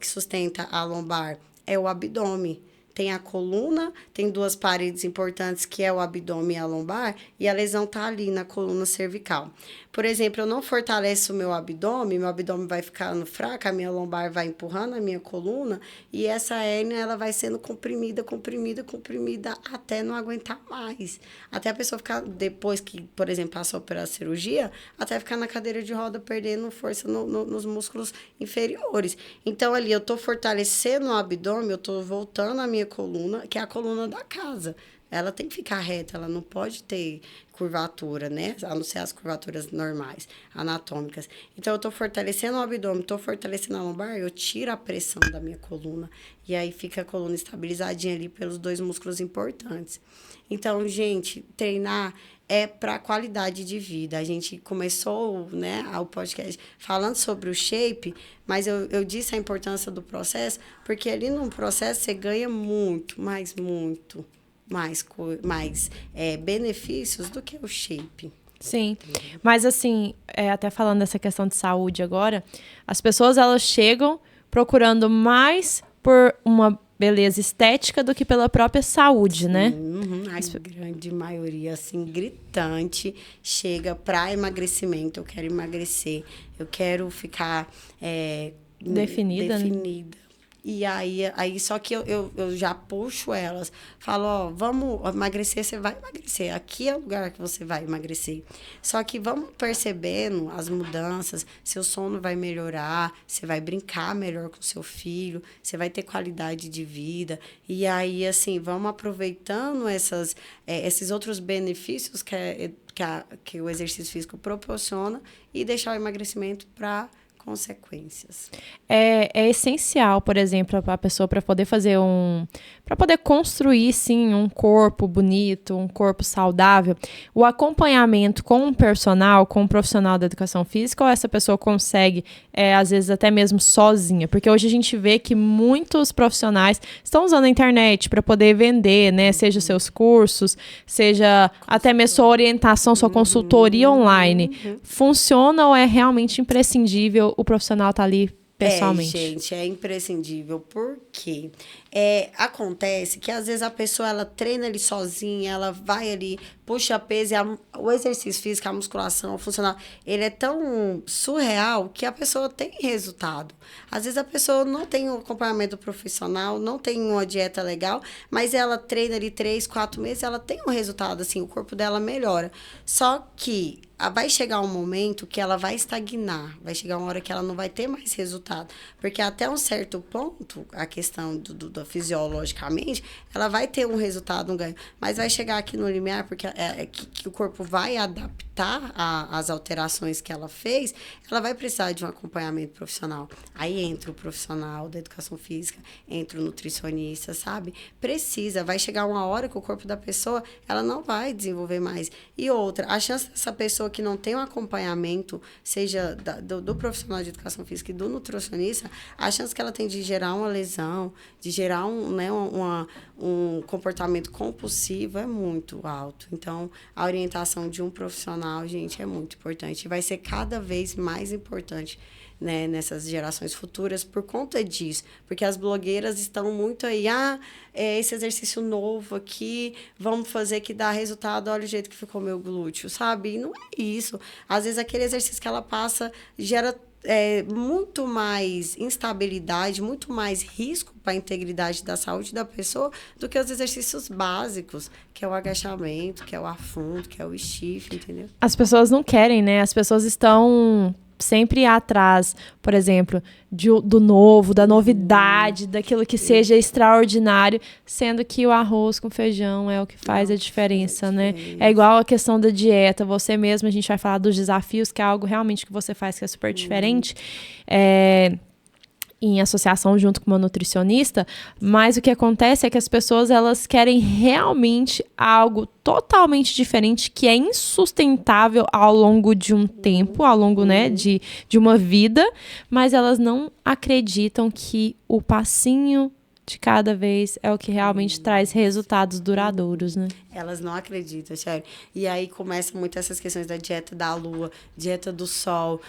sustenta a lombar? É o abdômen. Tem a coluna, tem duas paredes importantes, que é o abdômen e a lombar, e a lesão tá ali na coluna cervical. Por exemplo, eu não fortaleço o meu abdômen vai ficando fraco, a minha lombar vai empurrando a minha coluna, e essa hérnia, ela vai sendo comprimida, até não aguentar mais. Até a pessoa ficar, depois que, por exemplo, passou pela cirurgia, até ficar na cadeira de roda, perdendo força nos músculos inferiores. Então, ali, eu tô fortalecendo o abdômen, eu tô voltando a minha coluna, que é a coluna da casa. Ela tem que ficar reta, ela não pode ter curvatura, né? A não ser as curvaturas normais, anatômicas. Então, eu tô fortalecendo o abdômen, tô fortalecendo a lombar, eu tiro a pressão da minha coluna. E aí, fica a coluna estabilizadinha ali pelos dois músculos importantes. Então, gente, treinar é para qualidade de vida. A gente começou, né, o podcast falando sobre o shape, mas eu disse a importância do processo, porque ali no processo você ganha muito mais benefícios do que o shape. Sim, mas assim, até falando dessa questão de saúde agora, as pessoas, elas chegam procurando mais por uma beleza estética do que pela própria saúde, né? A grande maioria, assim, gritante, chega para emagrecimento. Eu quero emagrecer, eu quero ficar definida. Né? E aí só que eu já puxo elas, falo, ó, vamos emagrecer, você vai emagrecer, aqui é o lugar que você vai emagrecer. Só que vamos percebendo as mudanças, seu sono vai melhorar, você vai brincar melhor com seu filho, você vai ter qualidade de vida. E aí, assim, vamos aproveitando esses outros benefícios que o exercício físico proporciona e deixar o emagrecimento para consequências. É essencial, por exemplo, para a pessoa, para poder fazer para poder construir, sim, um corpo bonito, um corpo saudável, o acompanhamento com um profissional da educação física, ou essa pessoa consegue, às vezes, até mesmo sozinha? Porque hoje a gente vê que muitos profissionais estão usando a internet para poder vender, né? Seja seus cursos, seja até mesmo sua orientação, sua consultoria online. Funciona ou é realmente imprescindível o profissional estar ali pessoalmente? Gente, é imprescindível, porque acontece que às vezes a pessoa, ela treina ali sozinha, ela vai ali, puxa peso, e o exercício físico, a musculação, o funcional, ele é tão surreal que a pessoa tem resultado. Às vezes a pessoa não tem um acompanhamento profissional, não tem uma dieta legal, mas ela treina ali 3, 4 meses, ela tem um resultado, assim, o corpo dela melhora. Só que vai chegar um momento que ela vai estagnar, vai chegar uma hora que ela não vai ter mais resultado, porque até um certo ponto, a questão do fisiologicamente, ela vai ter um resultado, um ganho, mas vai chegar aqui no limiar, porque que o corpo vai adaptar às alterações que ela fez, ela vai precisar de um acompanhamento profissional. Aí entra o profissional da educação física, entra o nutricionista, sabe? Vai chegar uma hora que o corpo da pessoa, ela não vai desenvolver mais. E outra, a chance dessa pessoa que não tem um acompanhamento, seja do profissional de educação física e do nutricionista, a chance que ela tem de gerar uma lesão, de gerar um comportamento compulsivo é muito alto. Então, a orientação de um profissional nutricional, gente, é muito importante. E vai ser cada vez mais importante, né, nessas gerações futuras por conta disso. Porque as blogueiras estão muito aí, esse exercício novo aqui, vamos fazer que dá resultado, olha o jeito que ficou meu glúteo, sabe? E não é isso. Às vezes aquele exercício que ela passa gera muito mais instabilidade, muito mais risco para a integridade da saúde da pessoa do que os exercícios básicos, que é o agachamento, que é o afundo, que é o stiff, entendeu? As pessoas não querem, né? As pessoas estão sempre atrás, por exemplo, do novo, da novidade, daquilo que seja extraordinário, sendo que o arroz com feijão é o que faz a diferença, né? É igual a questão da dieta, você mesmo, a gente vai falar dos desafios, que é algo realmente que você faz que é super diferente, em associação junto com uma nutricionista, mas o que acontece é que as pessoas, elas querem realmente algo totalmente diferente, que é insustentável ao longo de um tempo, ao longo, né, de uma vida, mas elas não acreditam que o passinho de cada vez é o que realmente traz resultados duradouros, né? Elas não acreditam, sério. E aí começam muito essas questões da dieta da lua, dieta do sol,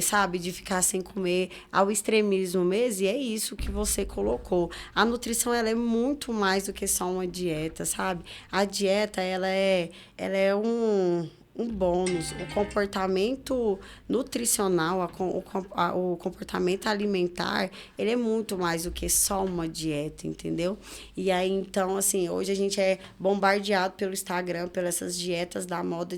sabe? De ficar sem comer ao extremismo mesmo. E é isso que você colocou. A nutrição, ela é muito mais do que só uma dieta, sabe? A dieta, ela é um bônus. O comportamento nutricional, o comportamento alimentar, ele é muito mais do que só uma dieta, entendeu? E aí, então, assim, hoje a gente é bombardeado pelo Instagram, pelas essas dietas da moda.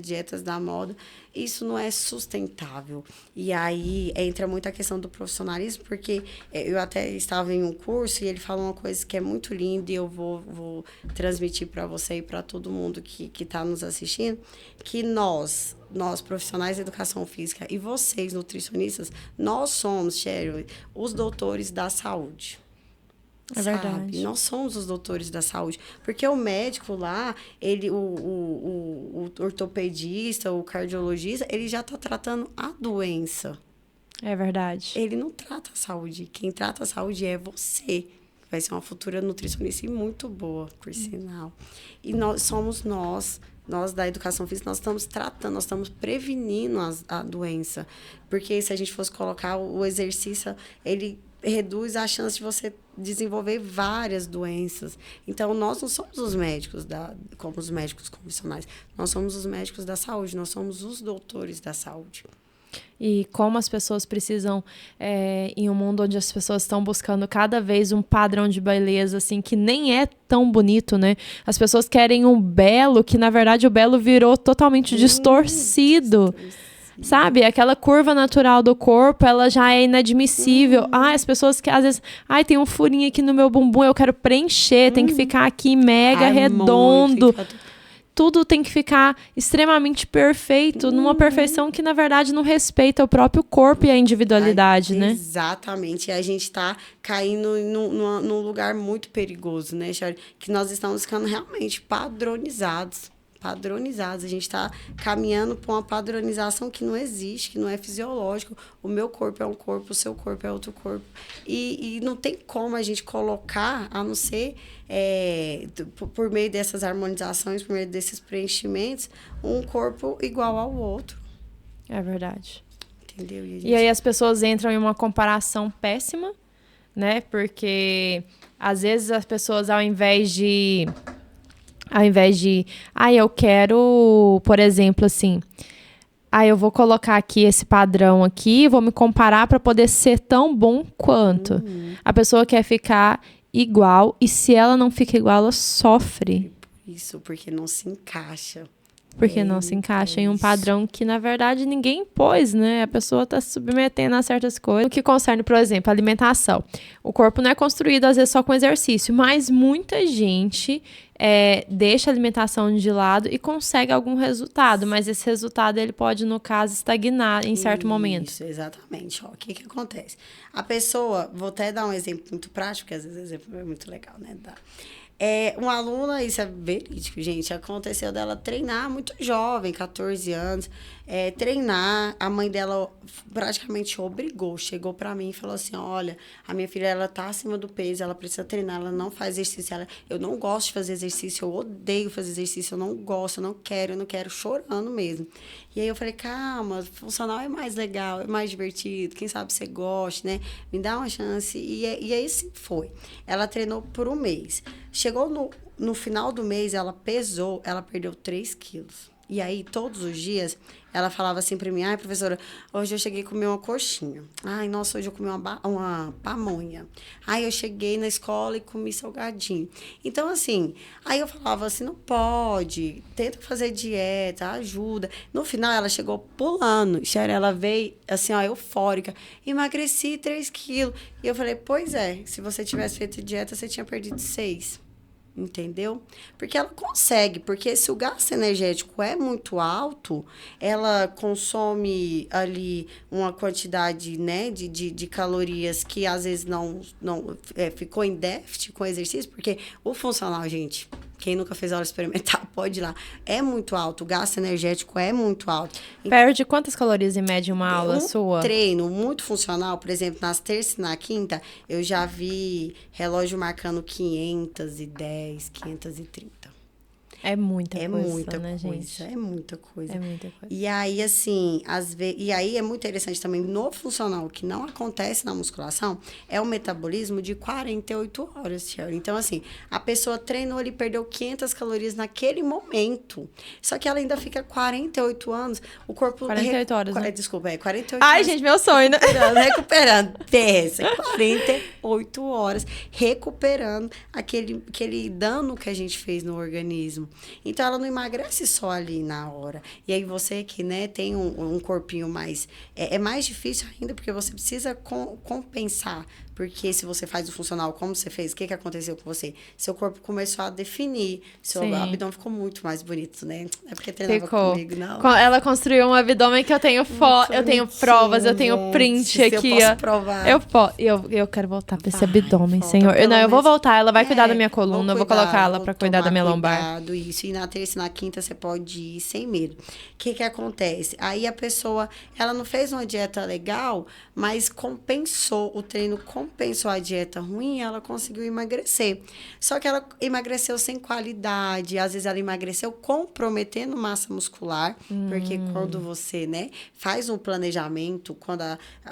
Isso não é sustentável. E aí entra muito a questão do profissionalismo, porque eu até estava em um curso e ele falou uma coisa que é muito linda e eu vou transmitir para você e para todo mundo que está nos assistindo, que nós profissionais de educação física e vocês, nutricionistas, nós somos, Cheryl, os doutores da saúde. É verdade. Sabe? Nós somos os doutores da saúde. Porque o médico lá, o ortopedista, o cardiologista, ele já está tratando a doença. É verdade. Ele não trata a saúde. Quem trata a saúde é você. Vai ser uma futura nutricionista e muito boa, por sinal. E nós da educação física, nós estamos tratando, nós estamos prevenindo a doença. Porque se a gente fosse colocar o exercício, ele reduz a chance de você desenvolver várias doenças. Então, nós não somos os médicos, como os médicos convencionais. Nós somos os médicos da saúde, nós somos os doutores da saúde. E como as pessoas precisam, em um mundo onde as pessoas estão buscando cada vez um padrão de beleza, assim, que nem é tão bonito, né? As pessoas querem um belo, que na verdade o belo virou totalmente distorcido. Sabe? Aquela curva natural do corpo, ela já é inadmissível. As pessoas que às vezes... tem um furinho aqui no meu bumbum, eu quero preencher, tem que ficar aqui mega redondo. Tudo tem que ficar extremamente perfeito, numa perfeição que, na verdade, não respeita o próprio corpo e a individualidade, né? Exatamente. E a gente está caindo num lugar muito perigoso, né, Charlie? Que nós estamos ficando realmente padronizados. A gente está caminhando para uma padronização que não existe, que não é fisiológico. O meu corpo é um corpo, o seu corpo é outro corpo. E não tem como a gente colocar, a não ser por meio dessas harmonizações, por meio desses preenchimentos, um corpo igual ao outro. É verdade. Entendeu? E aí as pessoas entram em uma comparação péssima, né? Porque às vezes as pessoas, ao invés de eu quero, por exemplo, assim, eu vou colocar aqui esse padrão aqui, vou me comparar para poder ser tão bom quanto. A pessoa quer ficar igual, e se ela não fica igual, ela sofre. Isso, porque não se encaixa. Porque não se encaixa em um padrão que, na verdade, ninguém impôs, né? A pessoa está se submetendo a certas coisas. O que concerne, por exemplo, a alimentação. O corpo não é construído, às vezes, só com exercício, mas muita gente deixa a alimentação de lado e consegue algum resultado, mas esse resultado, ele pode, no caso, estagnar em certo momento. Isso, exatamente. O que acontece? A pessoa, vou até dar um exemplo muito prático, porque às vezes o exemplo é muito legal, né? Uma aluna, isso é verídico, gente, aconteceu dela treinar muito jovem, 14 anos, treinar, a mãe dela praticamente obrigou, chegou pra mim e falou assim, olha, a minha filha, ela tá acima do peso, ela precisa treinar, ela não faz exercício, eu não gosto de fazer exercício, eu odeio fazer exercício, eu não gosto, eu não quero, chorando mesmo. E aí eu falei, calma, funcional é mais legal, é mais divertido, quem sabe você goste, né? Me dá uma chance. E aí sim foi. Ela treinou por um mês. Chegou no final do mês, ela pesou, ela perdeu 3 quilos. E aí, todos os dias, ela falava assim pra mim, ai, professora, hoje eu cheguei a comer uma coxinha. Ai, nossa, hoje eu comi uma pamonha. Ai, eu cheguei na escola e comi salgadinho. Então, assim, aí eu falava assim, não pode, tenta fazer dieta, ajuda. No final, ela chegou pulando, ela veio, assim, ó, eufórica, emagreci 3 quilos. E eu falei, pois é, se você tivesse feito dieta, você tinha perdido 6. Entendeu? Porque ela consegue, porque se o gasto energético é muito alto, ela consome ali uma quantidade, né, de calorias que às vezes não ficou em déficit com o exercício, porque o funcional, gente, quem nunca fez aula experimental, pode ir lá. É muito alto, o gasto energético é muito alto. Perde quantas calorias em média uma aula sua? Treino muito funcional, por exemplo, nas terças e na quinta, eu já vi relógio marcando 510, 530. É muita coisa, né, gente? É muita coisa. É muita coisa. E aí, assim, e aí é muito interessante também, no funcional, que não acontece na musculação, é o metabolismo de 48 horas, Sherry. Então, assim, a pessoa treinou, ele perdeu 500 calorias naquele momento. Só que ela ainda fica 48 anos, o corpo... 48 horas, né? Desculpa, 48 Ai, horas. gente, meu sonho, né? Recuperando. Pensa, 48 horas recuperando aquele dano que a gente fez no organismo. Então, ela não emagrece só ali na hora. E aí, você que, né, tem um corpinho mais... É mais difícil ainda, porque você precisa compensar. Porque se você faz o funcional como você fez, o que aconteceu com você? Seu corpo começou a definir. Seu abdômen ficou muito mais bonito, né? É porque treinava comigo, não. Ela construiu um abdômen que eu tenho eu tenho provas, eu tenho print aqui. Eu posso provar. Eu quero voltar pra esse abdômen, Senhor. Eu vou voltar, ela vai cuidar da minha coluna, eu vou colocar ela pra cuidar da minha lombar. Isso. E na terça e na quinta você pode ir sem medo. O que acontece? Aí a pessoa, ela não fez uma dieta legal, mas compensou o treino, compensou a dieta ruim, ela conseguiu emagrecer. Só que ela emagreceu sem qualidade, às vezes ela emagreceu comprometendo massa muscular, porque quando você, né, faz um planejamento, quando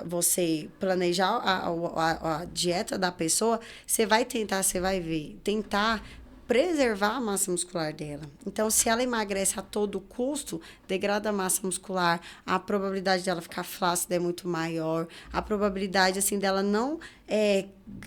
você planejar a dieta da pessoa, você vai tentar preservar a massa muscular dela. Então, se ela emagrece a todo custo, degrada a massa muscular, a probabilidade dela ficar flácida é muito maior, a probabilidade, assim, dela não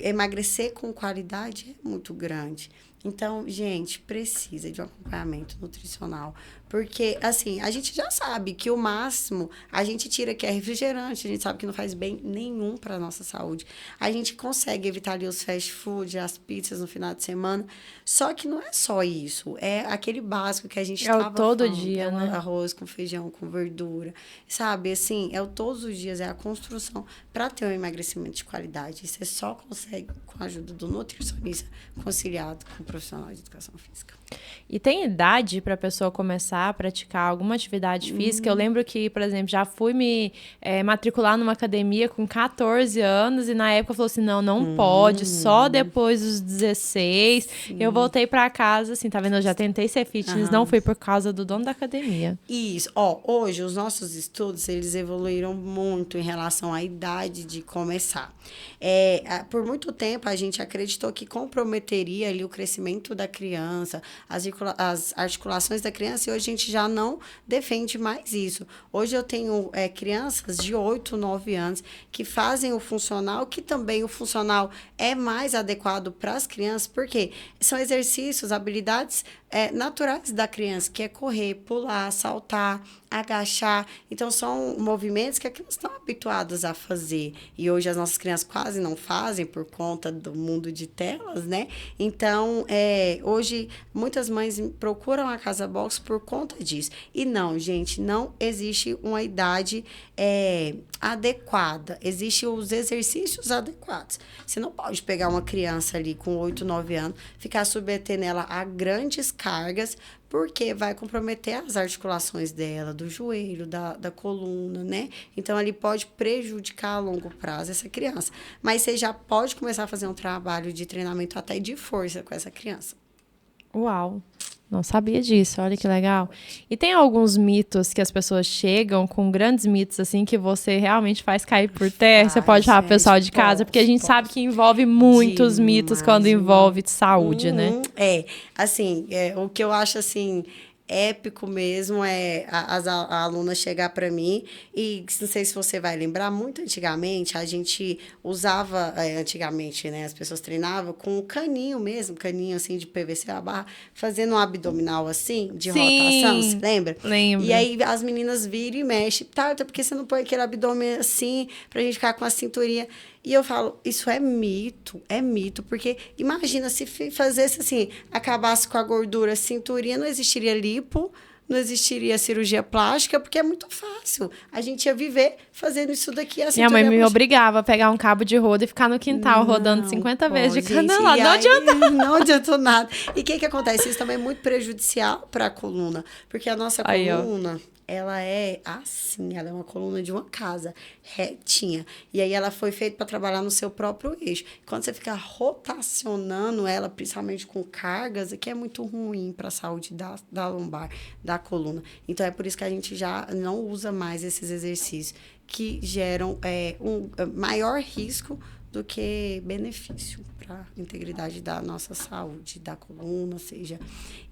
emagrecer com qualidade é muito grande. Então, gente, precisa de um acompanhamento nutricional. Porque, assim, a gente já sabe que o máximo a gente tira que é refrigerante, a gente sabe que não faz bem nenhum para a nossa saúde. A gente consegue evitar ali os fast food, as pizzas no final de semana. Só que não é só isso. É aquele básico que a gente estava falando. todo dia, né? Arroz com feijão, com verdura. Sabe, assim, todos os dias, é a construção para ter um emagrecimento de qualidade. Você só consegue com a ajuda do nutricionista conciliado com o profissional de educação física. E tem idade para a pessoa começar a praticar alguma atividade física? Eu lembro que, por exemplo, já fui me matricular numa academia com 14 anos e na época falou assim, não pode, só depois dos 16. Sim. Eu voltei para casa, assim, tá vendo? Eu já tentei ser fitness, não fui por causa do dono da academia. Isso. Hoje os nossos estudos, eles evoluíram muito em relação à idade de começar. Por muito tempo, a gente acreditou que comprometeria ali o crescimento da criança, as articulações da criança, e hoje a gente já não defende mais isso. Hoje eu tenho crianças de 8, 9 anos que fazem o funcional, que também o funcional é mais adequado para as crianças, porque são exercícios, habilidades naturais da criança, que é correr, pular, saltar, agachar. Então, são movimentos que as crianças estão habituadas a fazer. E hoje as nossas crianças quase não fazem por conta do mundo de telas, né? Então, hoje, muitas mães procuram a Casa Box por conta disso. E não, gente, não existe uma idade adequada. Existem os exercícios adequados. Você não pode pegar uma criança ali com 8, 9 anos, ficar submetendo ela a grandes cargas, porque vai comprometer as articulações dela, do joelho, da coluna, né? Então, ele pode prejudicar a longo prazo essa criança. Mas você já pode começar a fazer um trabalho de treinamento até de força com essa criança. Uau! Não sabia disso, olha que legal. E tem alguns mitos que as pessoas chegam com grandes mitos, assim, que você realmente faz cair por terra? Você pode falar pro pessoal de casa? Porque a gente sabe que envolve muitos mitos quando envolve saúde, né? Assim, o que eu acho, assim, épico mesmo é a aluna chegar para mim e não sei se você vai lembrar, muito antigamente a gente usava, antigamente, né, as pessoas treinavam com um caninho mesmo, caninho assim de PVC, a barra, fazendo um abdominal assim, de rotação, você lembra? Lembro. E aí as meninas viram e mexem, tá, até porque você não põe aquele abdômen assim, pra gente ficar com a cinturinha. E eu falo, isso é mito, porque imagina se fizesse assim, acabasse com a gordura, cinturinha, não existiria lipo, não existiria cirurgia plástica, porque é muito fácil. A gente ia viver fazendo isso daqui. Minha mãe me obrigava a pegar um cabo de roda e ficar no quintal rodando 50 vezes de cada lado. Não adianta. Não adiantou nada. E o que acontece? Isso também é muito prejudicial para a coluna, porque a nossa coluna... ela é assim, ela é uma coluna de uma casa, retinha. E aí ela foi feita para trabalhar no seu próprio eixo. Quando você fica rotacionando ela, principalmente com cargas, que é muito ruim para a saúde da lombar, da coluna. Então, é por isso que a gente já não usa mais esses exercícios que geram um maior risco do que benefício para a integridade da nossa saúde, da coluna, seja...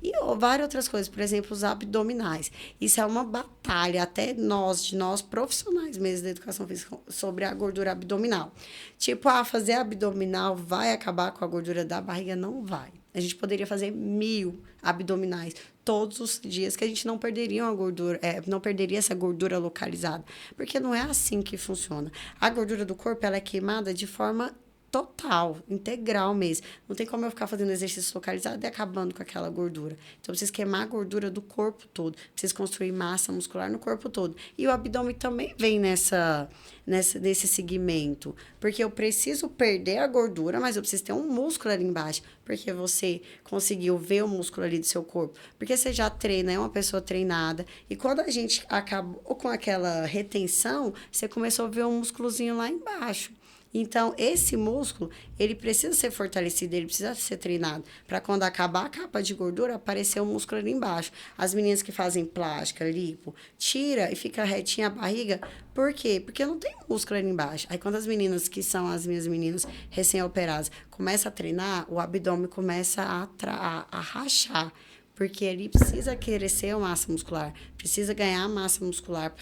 E várias outras coisas, por exemplo, os abdominais. Isso é uma batalha, até nós profissionais mesmo da educação física, sobre a gordura abdominal. Tipo, fazer abdominal vai acabar com a gordura da barriga? Não vai. A gente poderia fazer 1000 abdominais todos os dias, que a gente não perderia a gordura, não perderia essa gordura localizada. Porque não é assim que funciona. A gordura do corpo, ela é queimada de forma total, integral mesmo. Não tem como eu ficar fazendo exercício localizado e acabando com aquela gordura. Então, eu preciso queimar a gordura do corpo todo. Preciso construir massa muscular no corpo todo. E o abdômen também vem nesse segmento. Porque eu preciso perder a gordura, mas eu preciso ter um músculo ali embaixo. Porque você conseguiu ver o músculo ali do seu corpo. Porque você já treina, é uma pessoa treinada. E quando a gente acabou com aquela retenção, você começou a ver um músculozinho lá embaixo. Então, esse músculo, ele precisa ser fortalecido, ele precisa ser treinado, para quando acabar a capa de gordura, aparecer o músculo ali embaixo. As meninas que fazem plástica, lipo, tira e fica retinha a barriga. Por quê? Porque não tem músculo ali embaixo. Aí, quando as meninas, que são as minhas meninas recém-operadas, começam a treinar, o abdômen começa a rachar. Porque ele precisa crescer a massa muscular, precisa ganhar massa muscular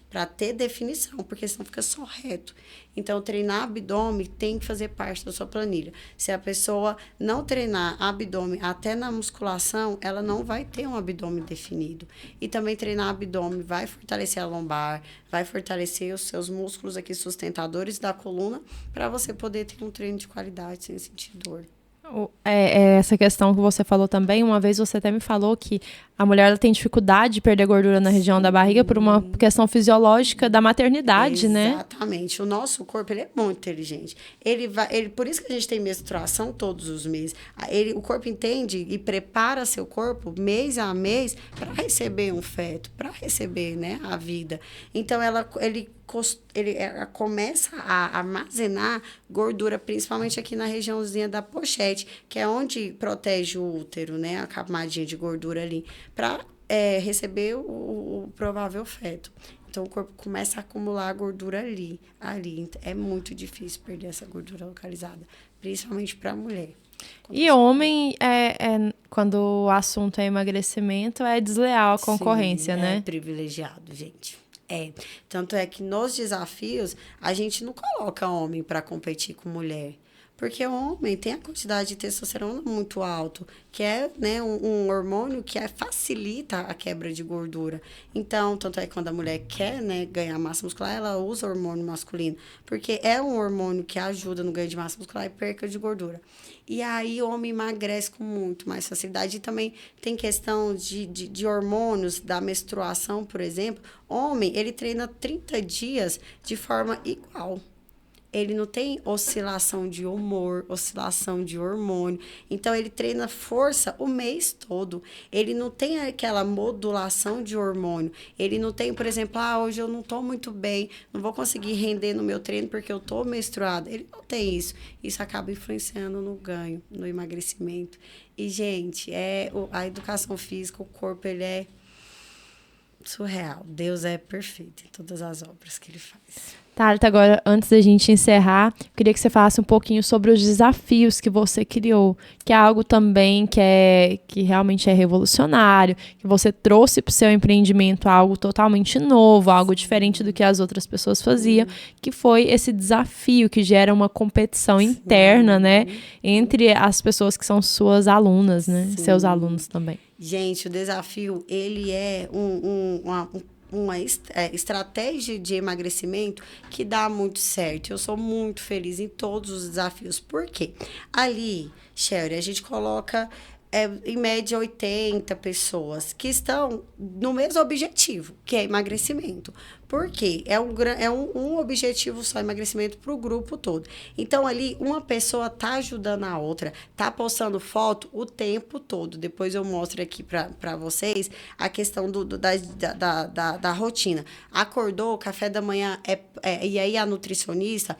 para ter definição, porque senão fica só reto. Então, treinar abdômen tem que fazer parte da sua planilha. Se a pessoa não treinar abdômen até na musculação, ela não vai ter um abdômen definido. E também treinar abdômen vai fortalecer a lombar, vai fortalecer os seus músculos aqui sustentadores da coluna, para você poder ter um treino de qualidade sem sentir dor. Essa questão que você falou também, uma vez você até me falou que a mulher ela tem dificuldade de perder gordura na região da barriga por uma questão fisiológica da maternidade, né? Exatamente. O nosso corpo, ele é muito inteligente. Por isso que a gente tem menstruação todos os meses. O corpo entende e prepara seu corpo mês a mês para receber um feto, para receber, né, a vida. Então, ele começa a armazenar gordura, principalmente aqui na regiãozinha da pochete, que é onde protege o útero, né? A camadinha de gordura ali, para receber o provável feto. Então, o corpo começa a acumular a gordura ali. É muito difícil perder essa gordura localizada, principalmente para a mulher. E homem, quando o assunto é emagrecimento, é desleal a concorrência, né? É privilegiado, gente. Tanto é que nos desafios, a gente não coloca homem para competir com mulher. Porque o homem tem a quantidade de testosterona muito alto, que é, né, um hormônio que facilita a quebra de gordura. Então, tanto é que quando a mulher quer, né, ganhar massa muscular, ela usa o hormônio masculino, porque é um hormônio que ajuda no ganho de massa muscular e perca de gordura. E aí o homem emagrece com muito mais facilidade. E também tem questão de hormônios da menstruação, por exemplo. Homem, ele treina 30 dias de forma igual. Ele não tem oscilação de humor, oscilação de hormônio. Então, ele treina força o mês todo. Ele não tem aquela modulação de hormônio. Ele não tem, por exemplo, hoje eu não estou muito bem, não vou conseguir render no meu treino porque eu estou menstruada. Ele não tem isso. Isso acaba influenciando no ganho, no emagrecimento. E, gente, a educação física, o corpo, ele é surreal. Deus é perfeito em todas as obras que ele faz. Thalita, agora, antes da gente encerrar, eu queria que você falasse um pouquinho sobre os desafios que você criou, que é algo também que realmente é revolucionário, que você trouxe para o seu empreendimento algo totalmente novo, algo diferente do que as outras pessoas faziam, que foi esse desafio que gera uma competição interna, né, entre as pessoas que são suas alunas, né, seus alunos também. Gente, o desafio, ele é uma estratégia de emagrecimento que dá muito certo. Eu sou muito feliz em todos os desafios. Por quê? Ali, Sherry, a gente coloca em média 80 pessoas que estão no mesmo objetivo, que é emagrecimento. Por quê? É um objetivo só, emagrecimento para o grupo todo. Então, ali, uma pessoa tá ajudando a outra, tá postando foto o tempo todo. Depois eu mostro aqui para vocês a questão da rotina. Acordou, café da manhã, e aí a nutricionista...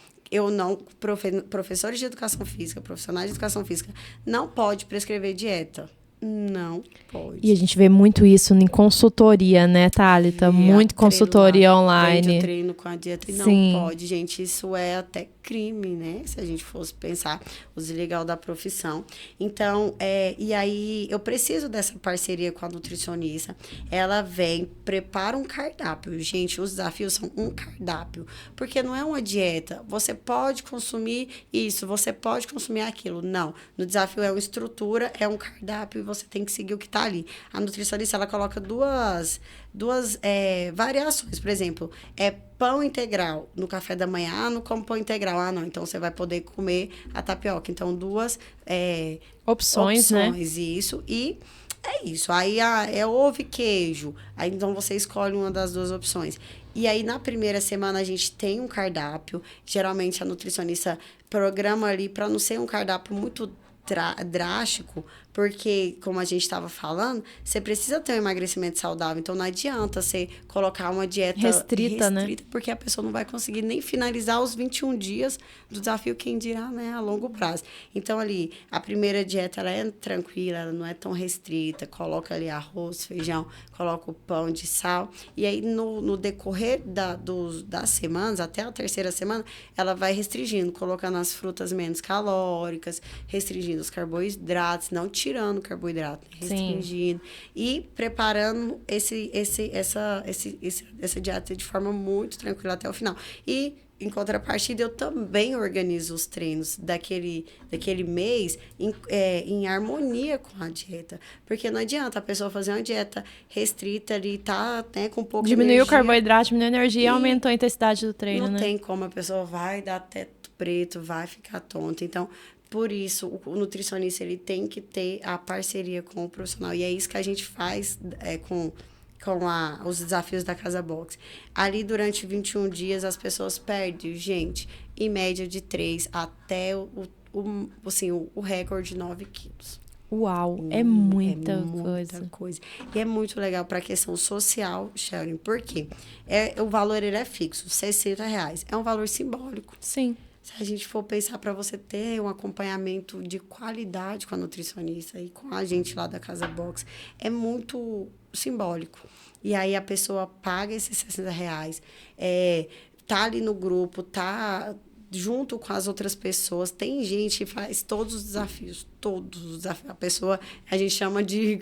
professores de educação física, profissionais de educação física, não pode prescrever dieta. Não pode. E a gente vê muito isso em consultoria, né, Thalita? Muito consultoria online. Eu treino com a dieta e não pode, gente. Isso é até crime, né? Se a gente fosse pensar os ilegal da profissão. Então, e aí eu preciso dessa parceria com a nutricionista. Ela vem, prepara um cardápio. Gente, os desafios são um cardápio. Porque não é uma dieta. Você pode consumir isso, você pode consumir aquilo. Não. No desafio é uma estrutura, é um cardápio e você tem que seguir o que está ali. A nutricionista, ela coloca duas variações. Por exemplo, pão integral no café da manhã. Não como pão integral. Não. Então, você vai poder comer a tapioca. Então, duas opções, né? Isso. E é isso. Aí, é ovo e queijo. Aí, então, você escolhe uma das duas opções. E aí, na primeira semana, a gente tem um cardápio. Geralmente, a nutricionista programa ali para não ser um cardápio muito drástico, porque, como a gente estava falando, você precisa ter um emagrecimento saudável. Então, não adianta você colocar uma dieta restrita, né? Porque a pessoa não vai conseguir nem finalizar os 21 dias do desafio, quem dirá, né, a longo prazo. Então, ali, a primeira dieta, ela é tranquila, ela não é tão restrita. Coloca ali arroz, feijão, coloca o pão de sal. E aí, no decorrer das semanas, até a terceira semana, ela vai restringindo, colocando as frutas menos calóricas, restringindo os carboidratos, não tirando o carboidrato, restringindo. Sim. E preparando essa dieta de forma muito tranquila até o final. E, em contrapartida, eu também organizo os treinos daquele mês em harmonia com a dieta. Porque não adianta a pessoa fazer uma dieta restrita ali, tá, né, com pouca energia. Diminuiu o carboidrato, diminuiu a energia e aumentou a intensidade do treino, não tem como, a pessoa vai dar teto preto, vai ficar tonta. Então, por isso, o nutricionista, ele tem que ter a parceria com o profissional. E é isso que a gente faz com os desafios da Casa Box. Ali, durante 21 dias, as pessoas perdem, gente, em média de 3 até o recorde de 9 quilos. Uau, é muita coisa. E é muito legal para a questão social, Sheldon, porque o valor ele é fixo, R$60. É um valor simbólico. Sim. Se a gente for pensar para você ter um acompanhamento de qualidade com a nutricionista e com a gente lá da Casa Box, é muito simbólico. E aí a pessoa paga esses R$60, tá ali no grupo, tá junto com as outras pessoas. Tem gente que faz todos os desafios. todos os desafios. A pessoa, a gente chama de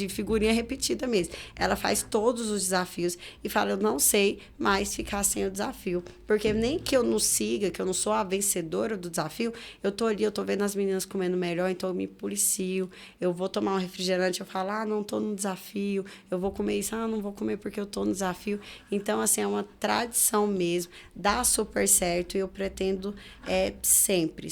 figurinha repetida mesmo. Ela faz todos os desafios e fala, eu não sei mais ficar sem o desafio. Porque nem que eu não siga, que eu não sou a vencedora do desafio, eu tô ali, eu tô vendo as meninas comendo melhor, então eu me policio. Eu vou tomar um refrigerante, eu falo, não tô no desafio. Eu vou comer isso, não vou comer porque eu tô no desafio. Então, assim, é uma tradição mesmo. Dá super certo e eu pretendo sempre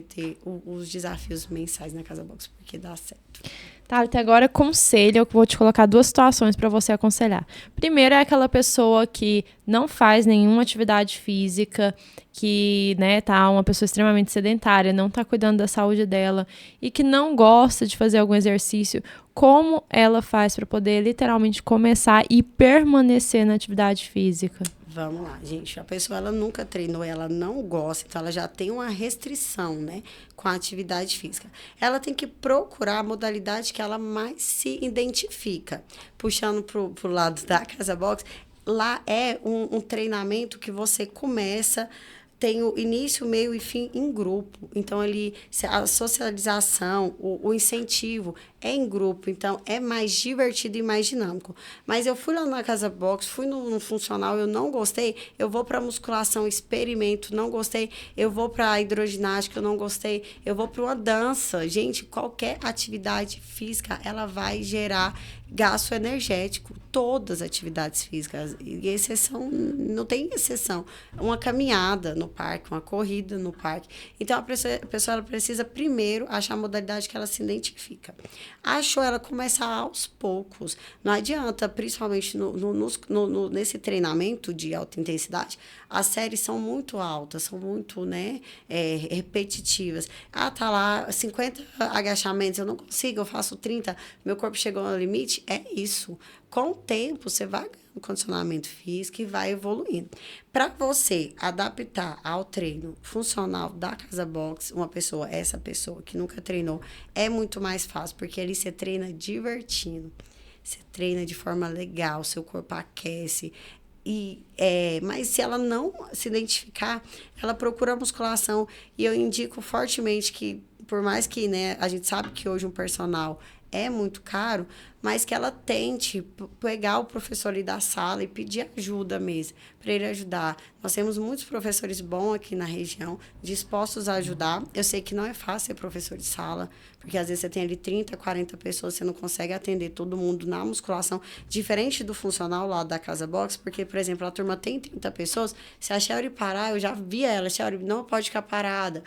ter os desafios mensais na Casa Box, porque dá certo. Tá, até agora, conselho, eu vou te colocar 2 situações para você aconselhar. Primeiro é aquela pessoa que não faz nenhuma atividade física, que, né, tá uma pessoa extremamente sedentária, não tá cuidando da saúde dela e que não gosta de fazer algum exercício. Como ela faz para poder literalmente começar e permanecer na atividade física? Vamos lá, gente. A pessoa, ela nunca treinou, ela não gosta, então ela já tem uma restrição, né, com a atividade física. Ela tem que procurar a modalidade que ela mais se identifica. Puxando pro lado da Casa Box, lá é um treinamento que você começa, tem o início, meio e fim em grupo. Então, ali, a socialização, o incentivo é em grupo. Então, é mais divertido e mais dinâmico. Mas eu fui lá na Casa Box, fui no funcional, eu não gostei, eu vou para musculação, experimento, não gostei, eu vou para hidroginástica, eu não gostei, eu vou para uma dança. Gente, qualquer atividade física, ela vai gerar gasto energético, todas as atividades físicas, e exceção, não tem exceção, uma caminhada no parque, uma corrida no parque. Então, a pessoa ela precisa primeiro achar a modalidade que ela se identifica. Achou, ela começa aos poucos. Não adianta, principalmente nesse treinamento de alta intensidade, as séries são muito altas, são muito, né, repetitivas. Tá lá, 50 agachamentos, eu não consigo, eu faço 30, meu corpo chegou no limite. É isso. Com o tempo, você vai ganhando condicionamento físico e vai evoluindo. Para você adaptar ao treino funcional da Casa Box, essa pessoa que nunca treinou, é muito mais fácil, porque ali você treina divertindo. Você treina de forma legal, seu corpo aquece. Mas se ela não se identificar, ela procura musculação. E eu indico fortemente que, por mais que, né, a gente sabe que hoje um personal é muito caro, mas que ela tente pegar o professor ali da sala e pedir ajuda mesmo, para ele ajudar. Nós temos muitos professores bons aqui na região, dispostos a ajudar. Eu sei que não é fácil ser professor de sala, porque às vezes você tem ali 30, 40 pessoas, você não consegue atender todo mundo na musculação, diferente do funcional lá da Casa Box, porque, por exemplo, a turma tem 30 pessoas, se a Shelly parar, eu já vi ela, Shelly, não pode ficar parada.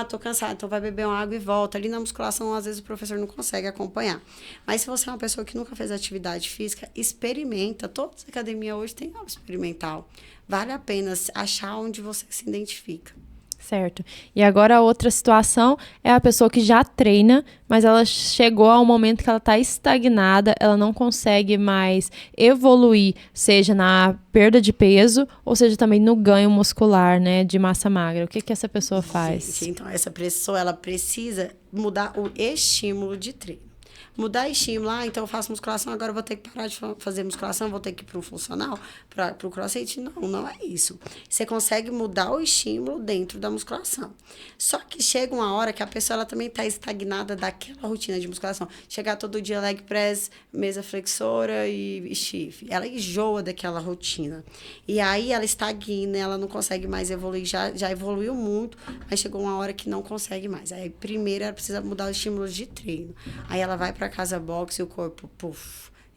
Tô cansada, então vai beber uma água e volta. Ali na musculação, às vezes o professor não consegue acompanhar. Mas se você é uma pessoa que nunca fez atividade física, experimenta. Todas as academias hoje têm aula experimental. Vale a pena achar onde você se identifica. Certo. E agora a outra situação é a pessoa que já treina, mas ela chegou ao momento que ela está estagnada, ela não consegue mais evoluir, seja na perda de peso, ou seja também no ganho muscular, né, de massa magra. O que essa pessoa faz? Gente, então, essa pessoa, ela precisa mudar o estímulo de treino. Mudar estímulo, então eu faço musculação, agora eu vou ter que parar de fazer musculação, vou ter que ir para um funcional, para o crossfit. Não é isso. Você consegue mudar o estímulo dentro da musculação. Só que chega uma hora que a pessoa ela também está estagnada daquela rotina de musculação. Chegar todo dia leg press, mesa flexora e chifre. Ela enjoa daquela rotina. E aí ela estagna, ela não consegue mais evoluir, já evoluiu muito, mas chegou uma hora que não consegue mais. Aí primeiro ela precisa mudar os estímulos de treino. Aí ela vai para Casa Box e o corpo,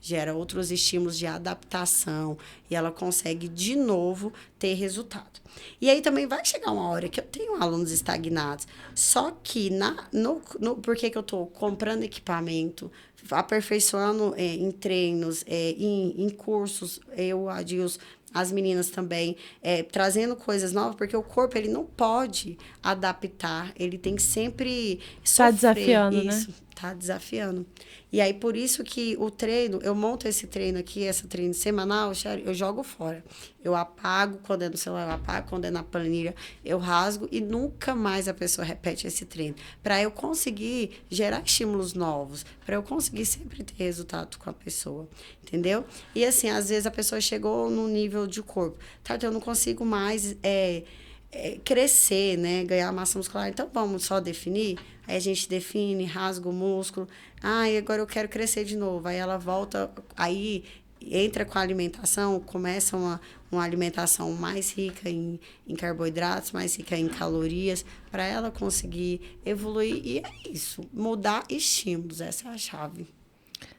gera outros estímulos de adaptação e ela consegue de novo ter resultado. E aí também vai chegar uma hora que eu tenho alunos estagnados, só que por que eu estou comprando equipamento, aperfeiçoando em treinos, em cursos, eu, Adils, as meninas também, trazendo coisas novas, porque o corpo ele não pode adaptar, ele tem que sempre sofrer. Tá desafiando, isso, né? Tá desafiando. E aí, por isso que o treino, eu monto esse treino aqui, esse treino semanal, eu jogo fora. Eu apago quando é no celular, eu apago quando é na planilha, eu rasgo e nunca mais a pessoa repete esse treino. Para eu conseguir gerar estímulos novos, para eu conseguir sempre ter resultado com a pessoa, entendeu? E assim, às vezes a pessoa chegou num nível de corpo, tá? Então eu não consigo mais crescer, né? Ganhar massa muscular. Então, vamos só definir? Aí a gente define, rasga o músculo. E agora eu quero crescer de novo. Aí ela volta, aí entra com a alimentação, começa uma alimentação mais rica em carboidratos, mais rica em calorias, para ela conseguir evoluir. E é isso, mudar estímulos, essa é a chave.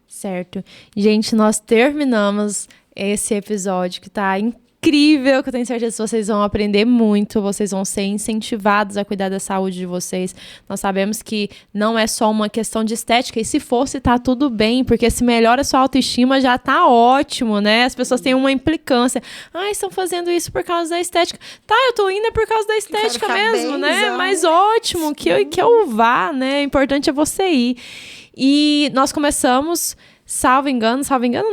Certo. Gente, nós terminamos esse episódio que tá incrível, que eu tenho certeza que vocês vão aprender muito, vocês vão ser incentivados a cuidar da saúde de vocês. Nós sabemos que não é só uma questão de estética, e se fosse, tá tudo bem, porque se melhora a sua autoestima, já tá ótimo, né? As pessoas têm uma implicância. Estão fazendo isso por causa da estética. Tá, eu tô indo por causa da estética mesmo, bem, né? Mas ótimo, que eu vá, né? O importante é você ir. E nós começamos... Salvo engano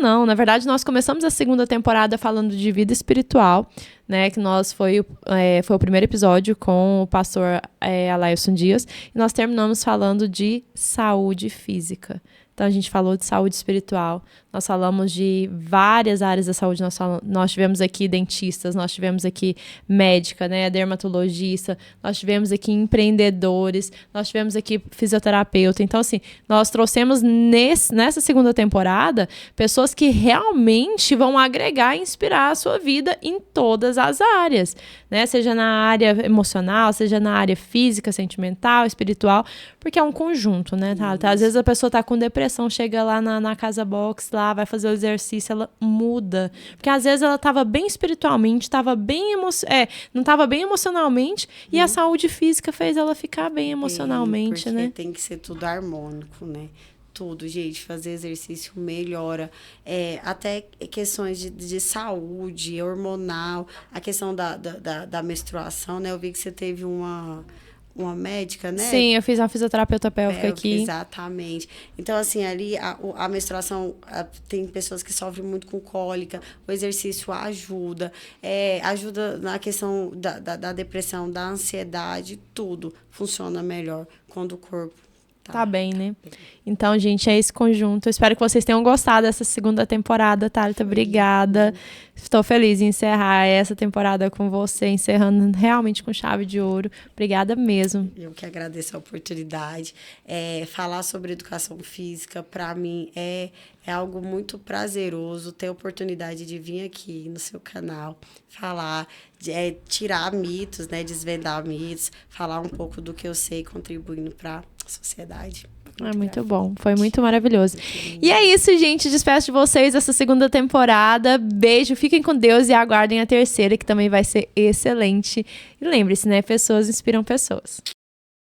não. Na verdade, nós começamos a segunda temporada falando de vida espiritual, né? Que foi o primeiro episódio com o pastor Alailson Dias. E nós terminamos falando de saúde física. Então, a gente falou de saúde espiritual. Nós falamos de várias áreas da saúde. Nós tivemos aqui dentistas, nós tivemos aqui médica, né, dermatologista, nós tivemos aqui empreendedores, nós tivemos aqui fisioterapeuta. Então, assim, nós trouxemos nessa segunda temporada pessoas que realmente vão agregar e inspirar a sua vida em todas as áreas, né? Seja na área emocional, seja na área física, sentimental, espiritual, porque é um conjunto, né? Tá? Às vezes a pessoa tá com depressão, chega lá na casa box, lá, vai fazer o exercício, ela muda. Porque às vezes ela estava bem espiritualmente, não estava bem emocionalmente, e a saúde física fez ela ficar bem emocionalmente, porque né? Tem que ser tudo harmônico, né? Tudo, gente, fazer exercício melhora. Até questões de saúde, hormonal, a questão da menstruação, né? Eu vi que você teve uma médica, né? Sim, eu fiz uma fisioterapeuta pélvica aqui. Exatamente. Então, assim, ali a menstruação, tem pessoas que sofrem muito com cólica, o exercício ajuda, ajuda na questão da depressão, da ansiedade, tudo funciona melhor quando o corpo tá bem, né? Então, gente, é esse conjunto. Eu espero que vocês tenham gostado dessa segunda temporada, Thalita. Obrigada. Estou feliz em encerrar essa temporada com você, encerrando realmente com chave de ouro. Obrigada mesmo. Eu que agradeço a oportunidade. Falar sobre educação física, para mim, é algo muito prazeroso ter a oportunidade de vir aqui no seu canal, falar, tirar mitos, né? Desvendar mitos, falar um pouco do que eu sei, contribuindo para a sociedade. Muito bom, foi muito maravilhoso. E é isso, gente, despeço de vocês essa segunda temporada. Beijo, fiquem com Deus e aguardem a terceira, que também vai ser excelente. E lembre-se, né, pessoas inspiram pessoas.